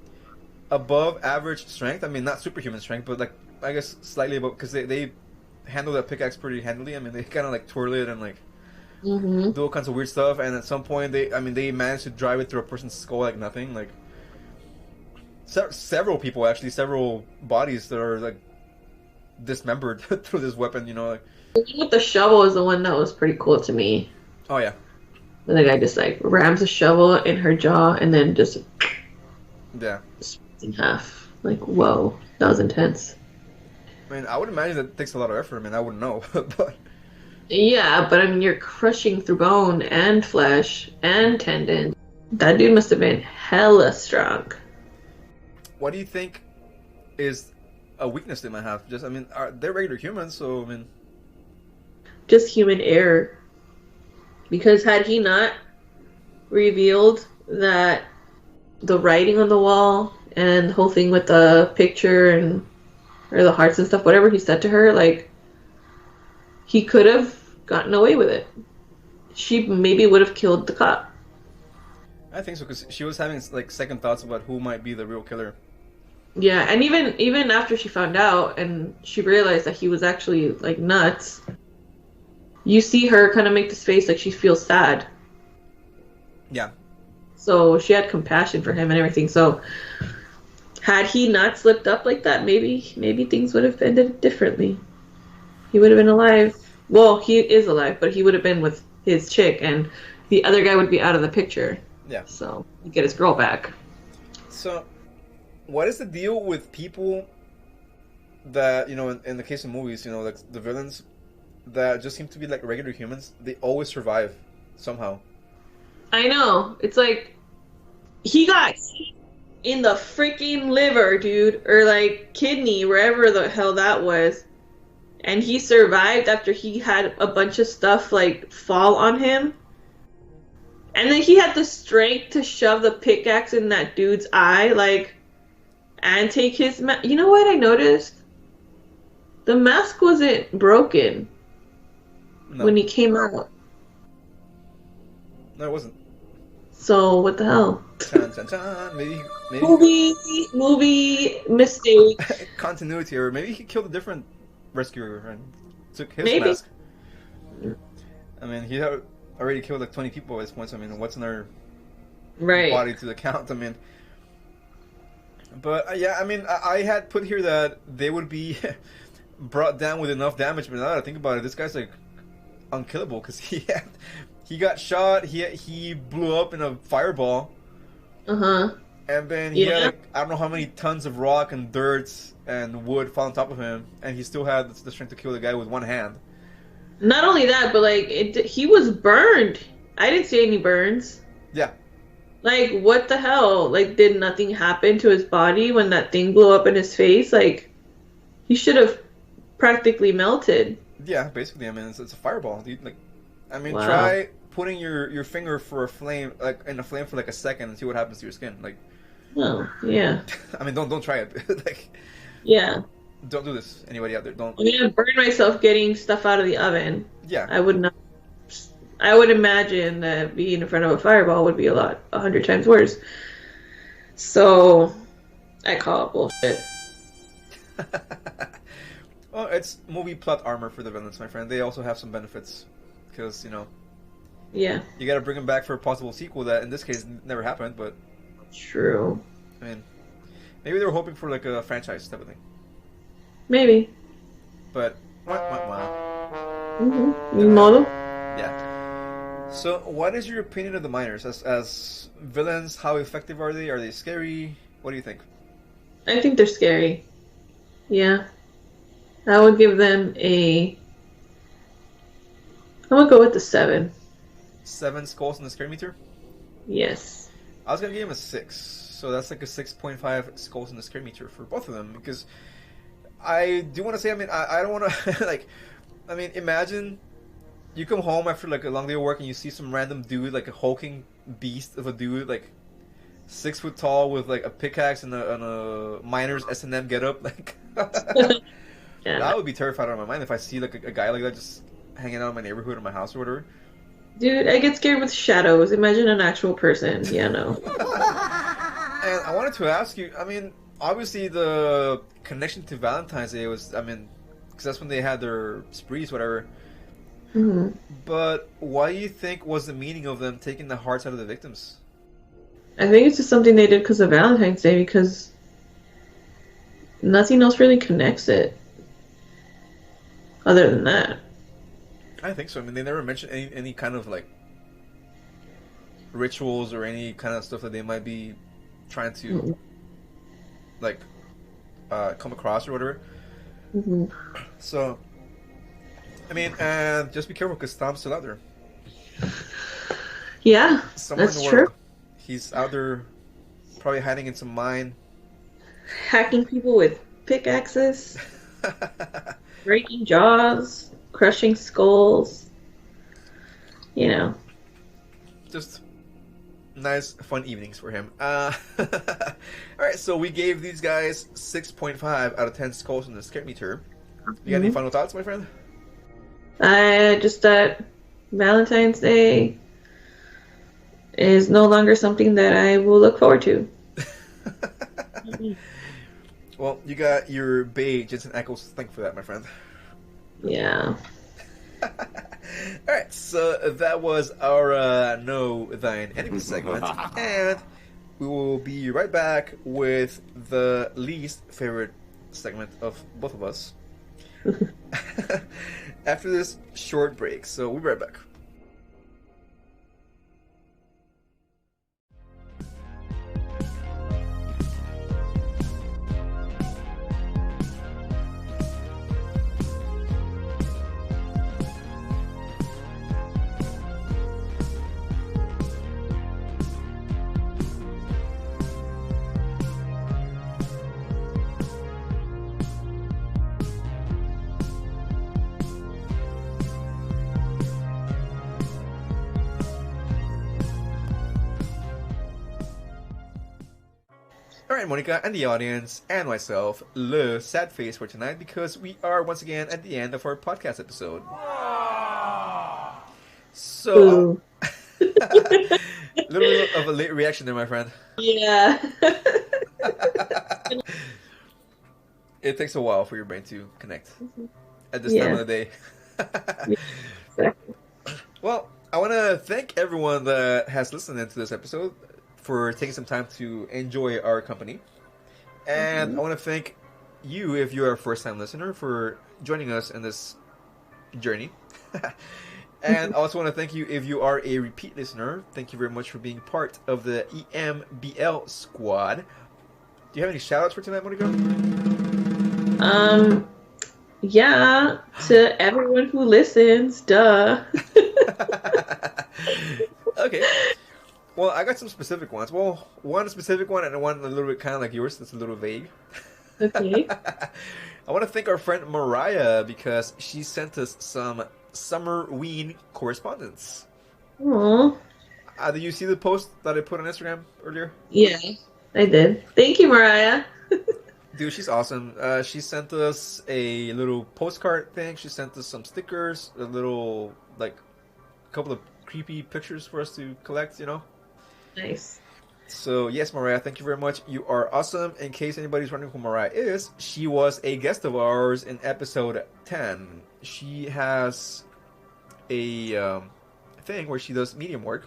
Speaker 1: above average strength. I mean, not superhuman strength, but like, I guess slightly above, because they handle that pickaxe pretty handily. I mean, they kind of like twirl it and like do all kinds of weird stuff. And at some point, they managed to drive it through a person's skull like nothing. Like, several people, actually, several bodies that are like dismembered through this weapon, you know, like.
Speaker 2: The one with the shovel is the one that was pretty cool to me.
Speaker 1: Oh, yeah.
Speaker 2: And the guy just like rams a shovel in her jaw and then just splits in half. Like, whoa, that was intense.
Speaker 1: I mean, I would imagine that takes a lot of effort. I mean, I wouldn't know, but
Speaker 2: Yeah, but I mean, you're crushing through bone and flesh and tendon. That dude must have been hella strong.
Speaker 1: what do you think is a weakness they might have? Just, I mean, they're regular humans, so I mean,
Speaker 2: Just human error. Because had he not revealed that the writing on the wall and the whole thing with the picture and or the hearts and stuff, whatever he said to her, like, he could have gotten away with it. She maybe would have killed the cop.
Speaker 1: I think so, because she was having like second thoughts about who might be the real killer.
Speaker 2: Yeah, and even after she found out and she realized that he was actually like nuts, you see her kind of make this face like she feels sad.
Speaker 1: Yeah.
Speaker 2: So she had compassion for him and everything. So had he not slipped up like that, maybe things would have ended differently. He would have been alive. Well, he is alive, but he would have been with his chick, and the other guy would be out of the picture.
Speaker 1: Yeah.
Speaker 2: So he'd get his girl back.
Speaker 1: So, what is the deal with people that, you know, in the case of movies, you know, like the villains that just seem to be like regular humans? They always survive somehow.
Speaker 2: I know. It's like he got in the freaking liver, dude, or like kidney, wherever the hell that was. And he survived after he had a bunch of stuff like fall on him. And then he had the strength to shove the pickaxe in that dude's eye, like, and take his You know what I noticed? The mask wasn't broken when he came out.
Speaker 1: No, it wasn't.
Speaker 2: So what the hell?
Speaker 1: Chan, chan, chan. Maybe
Speaker 2: Movie mistake.
Speaker 1: continuity, or maybe he killed a different rescuer and took his
Speaker 2: Maybe.
Speaker 1: mask. I mean, he had already killed like 20 people at this point. So, I mean, what's in their body to the count? I mean, but yeah, I mean, I had put here that they would be brought down with enough damage, but now that I think about it, this guy's like unkillable because he got shot. He blew up in a fireball. And then he had like, I don't know how many tons of rock and dirt and wood fall on top of him, and he still had the strength to kill the guy with one hand.
Speaker 2: Not only that, but like he was burned. I didn't see any burns.
Speaker 1: Yeah.
Speaker 2: Like, what the hell? Like, did nothing happen to his body when that thing blew up in his face? Like, he should have practically melted.
Speaker 1: Yeah, basically. I mean, it's a fireball. Dude. Like, I mean,
Speaker 2: Wow.
Speaker 1: try putting your finger for a flame, like in a flame for like a second, and see what happens to your skin. Like,
Speaker 2: Oh, yeah.
Speaker 1: I mean, don't try it. Like,
Speaker 2: Yeah.
Speaker 1: don't do this. Anybody out there, don't.
Speaker 2: I mean, I burned myself getting stuff out of the oven.
Speaker 1: Yeah.
Speaker 2: I would not. I would imagine that being in front of a fireball would be 100 times worse. So, I call it bullshit.
Speaker 1: Well, it's movie plot armor for the villains, my friend. They also have some benefits, because, you know,
Speaker 2: Yeah.
Speaker 1: you got to bring them back for a possible sequel that, in this case, never happened. But
Speaker 2: True.
Speaker 1: I mean, maybe they were hoping for like a franchise type of thing.
Speaker 2: Maybe.
Speaker 1: But
Speaker 2: Model?
Speaker 1: yeah. So, what is your opinion of the miners as villains? How effective are they? Are they scary? What do you think?
Speaker 2: I think they're scary. Yeah. I would give them a... I'm gonna go with the 7.
Speaker 1: 7 skulls in the scare meter.
Speaker 2: Yes.
Speaker 1: I was gonna give him a 6, so that's like a 6.5 skulls in the scare meter for both of them. Because I do want to say, I mean, I don't want to like, I mean, imagine you come home after like a long day of work and you see some random dude, like a hulking beast of a dude, like 6 foot tall with like a pickaxe and a miner's S&M getup, like.
Speaker 2: Yeah.
Speaker 1: I would be terrified out of my mind if I see like a guy like that just hanging out in my neighborhood or my house or whatever.
Speaker 2: Dude, I get scared with shadows. Imagine an actual person. Yeah, no.
Speaker 1: And I wanted to ask you, I mean, obviously the connection to Valentine's Day was, I mean, because that's when they had their sprees, whatever.
Speaker 2: Hmm.
Speaker 1: But why do you think was the meaning of them taking the hearts out of the victims?
Speaker 2: I think it's just something they did because of Valentine's Day, because nothing else really connects it. Other than that.
Speaker 1: I think so. I mean, they never mentioned any kind of like rituals or any kind of stuff that they might be trying to like come across or whatever.
Speaker 2: Hmm.
Speaker 1: So, I mean, just be careful because Tom's still out there.
Speaker 2: Yeah,
Speaker 1: Somewhere
Speaker 2: that's
Speaker 1: in the
Speaker 2: true.
Speaker 1: world. He's out there probably hiding in some mine.
Speaker 2: Hacking people with pickaxes, breaking jaws, crushing skulls. You know.
Speaker 1: Just nice, fun evenings for him. Alright, so we gave these guys 6.5 out of 10 skulls in the scare meter. You got any final thoughts, my friend?
Speaker 2: Just that Valentine's Day is no longer something that I will look forward to.
Speaker 1: Well, you got your bae, Jensen Ackles, to thank for that, my friend.
Speaker 2: Yeah.
Speaker 1: Alright, so that was our Know Thine Enemy segment. And we will be right back with the least favorite segment of both of us. After this short break. So we'll be right back. Alright, Monica and the audience and myself, le sad face for tonight because we are once again at the end of our podcast episode. So, a little bit of a late reaction there, my friend.
Speaker 2: Yeah.
Speaker 1: It takes a while for your brain to connect at this time of the day.
Speaker 2: Exactly.
Speaker 1: Well, I want to thank everyone that has listened into this episode for taking some time to enjoy our company. And I want to thank you, if you're a first-time listener, for joining us in this journey. And I also want to thank you if you are a repeat listener. Thank you very much for being part of the EMBL squad. Do you have any shout-outs for tonight, Monica?
Speaker 2: Yeah, to everyone who listens, duh.
Speaker 1: Okay. Well, I got some specific ones. Well, one specific one and one a little bit kind of like yours. That's a little vague.
Speaker 2: Okay.
Speaker 1: I want to thank our friend Mariah because she sent us some Summerween correspondence.
Speaker 2: Aww.
Speaker 1: Did you see the post that I put on Instagram earlier?
Speaker 2: Yeah, I did. Thank you, Mariah.
Speaker 1: Dude, she's awesome. She sent us a little postcard thing. She sent us some stickers, a little, like, couple of creepy pictures for us to collect, you know?
Speaker 2: Nice.
Speaker 1: So, yes, Mariah, thank you very much. You are awesome. In case anybody's wondering who Mariah is, she was a guest of ours in episode 10. She has a thing where she does medium work.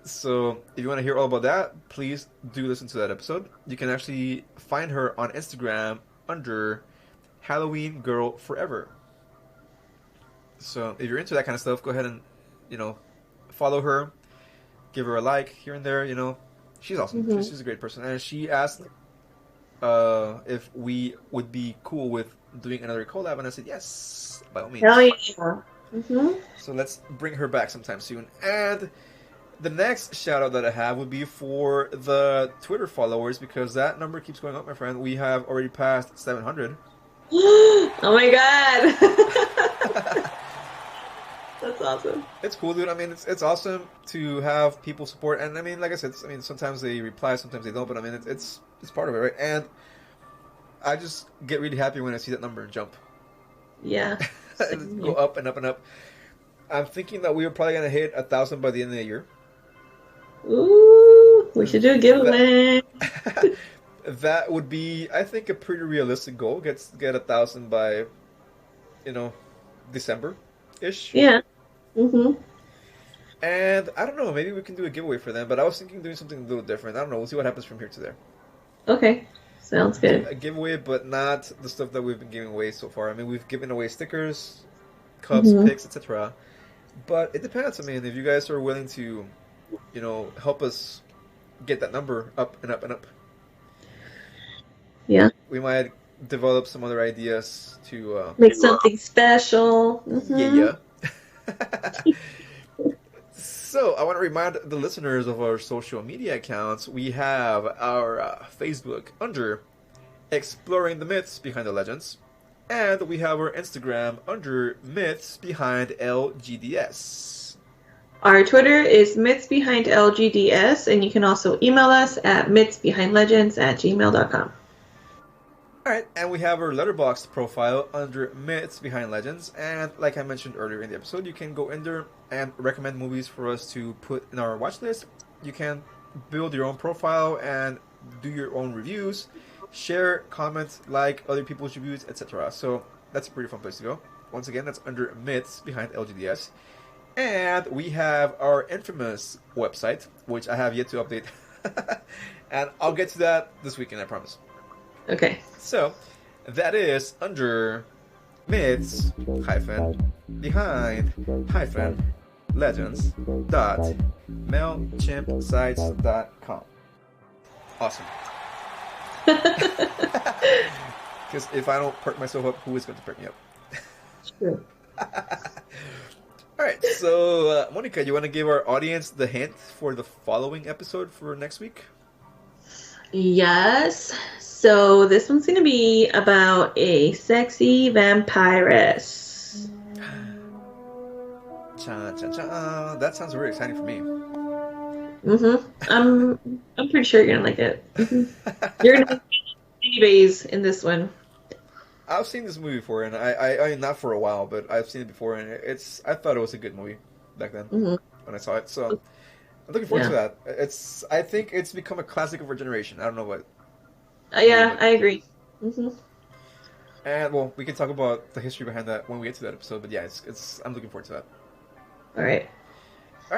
Speaker 1: So, if you want to hear all about that, please do listen to that episode. You can actually find her on Instagram under Halloween Girl Forever. So, if you're into that kind of stuff, go ahead and, you know, follow her. Give her a like here and there, you know. She's awesome. She's a great person. And she asked if we would be cool with doing another collab, and I said yes, by all means.
Speaker 2: Hell yeah. Mm-hmm.
Speaker 1: So let's bring her back sometime soon. And the next shout out that I have would be for the Twitter followers, because that number keeps going up, my friend. We have already passed 700.
Speaker 2: Oh my god. That's awesome.
Speaker 1: It's cool, dude. I mean, it's awesome to have people support, and I mean, like I said, sometimes they reply, sometimes they don't, but I mean, it's part of it, right? And I just get really happy when I see that number jump.
Speaker 2: Yeah.
Speaker 1: Go up and up and up. I'm thinking that we are probably gonna hit 1,000 by the end of the year.
Speaker 2: Ooh, we should do a giveaway.
Speaker 1: That would be, I think, a pretty realistic goal. Get 1,000 by, December-ish.
Speaker 2: Yeah. Mm-hmm.
Speaker 1: And I don't know, maybe we can do a giveaway for them. But I was thinking doing something a little different. I don't know. We'll see what happens from here to there.
Speaker 2: Okay, sounds good.
Speaker 1: A giveaway, but not the stuff that we've been giving away so far. I mean, we've given away stickers, cups, picks, etc. But it depends. I mean, if you guys are willing to, help us get that number up and up and up.
Speaker 2: Yeah.
Speaker 1: We might develop some other ideas to
Speaker 2: make something special. Mm-hmm.
Speaker 1: Yeah. So I want to remind the listeners of our social media accounts. We have our Facebook under Exploring the Myths Behind the Legends, and we have our Instagram under Myths Behind LGDS.
Speaker 2: Our Twitter is Myths Behind LGDS, and you can also email us at mythsbehindlegends@gmail.com.
Speaker 1: Alright, and we have our Letterboxd profile under Myths Behind Legends, and like I mentioned earlier in the episode, you can go in there and recommend movies for us to put in our watch list. You can build your own profile and do your own reviews, share, comment, like other people's reviews, etc. So that's a pretty fun place to go. Once again, that's under Myths Behind LGDS. And we have our infamous website, which I have yet to update. And I'll get to that this weekend, I promise.
Speaker 2: Okay.
Speaker 1: So, that is under myths behind legends.mailchimpsites.com. Awesome. Because if I don't perk myself up, who is going to perk me up?
Speaker 2: True.
Speaker 1: Alright, so Monica, you want to give our audience the hint for the following episode for next week?
Speaker 2: Yes. So this one's going to be about a sexy vampiress.
Speaker 1: Cha cha cha. That sounds really exciting for me.
Speaker 2: I'm pretty sure you're gonna like it. You're gonna like babies in this one.
Speaker 1: I've seen this movie before, and I not for a while, but I've seen it before, and I thought it was a good movie back then when I saw it. So I'm looking forward to that. I think it's become a classic of our generation. I don't know what.
Speaker 2: Yeah, I agree.
Speaker 1: And well, we can talk about the history behind that when we get to that episode. But yeah, I'm looking forward to that.
Speaker 2: All right,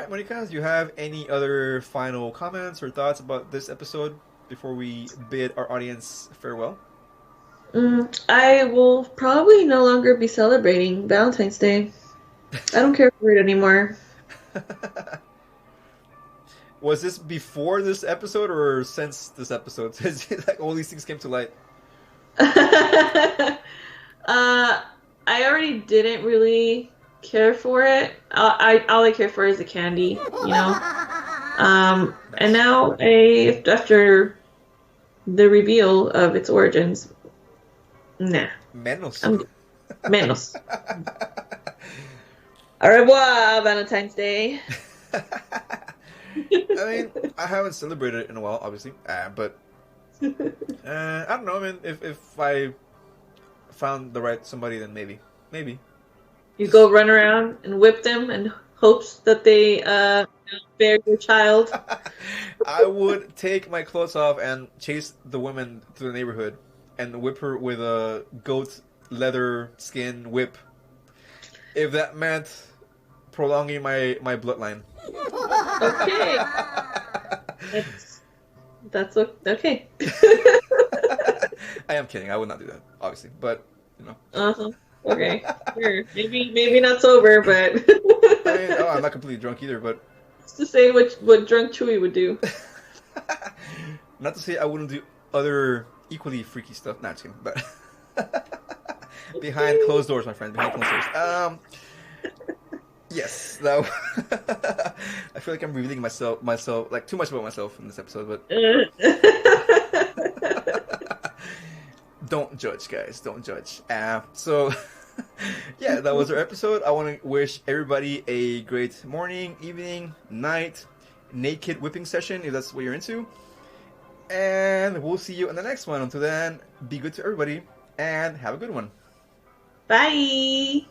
Speaker 1: Monica, do you have any other final comments or thoughts about this episode before we bid our audience farewell?
Speaker 2: I will probably no longer be celebrating Valentine's Day. I don't care for it anymore.
Speaker 1: Was this before this episode or since this episode? Like all these things came to light.
Speaker 2: I already didn't really care for it. All I care for is the candy, And now, after the reveal of its origins, nah.
Speaker 1: Menos.
Speaker 2: Menos. Au revoir, Valentine's Day.
Speaker 1: I mean, I haven't celebrated it in a while, obviously, but I don't know. I mean, if I found the right somebody, then maybe.
Speaker 2: You go run around and whip them in hopes that they bear your child.
Speaker 1: I would take my clothes off and chase the woman through the neighborhood and whip her with a goat leather skin whip. If that meant prolonging my bloodline.
Speaker 2: Okay. That's okay.
Speaker 1: I am kidding. I would not do that, obviously, but
Speaker 2: Okay. Sure. Maybe not sober, but
Speaker 1: I'm not completely drunk either, but
Speaker 2: just to say what drunk Chewy would do.
Speaker 1: Not to say I wouldn't do other equally freaky stuff. Not just kidding, but behind closed doors, my friend. Behind closed doors. Yes, though. I feel like I'm revealing myself like too much about myself in this episode, but don't judge, guys. Don't judge. So, yeah, that was our episode. I want to wish everybody a great morning, evening, night, naked whipping session if that's what you're into. And we'll see you in the next one. Until then, be good to everybody and have a good one.
Speaker 2: Bye.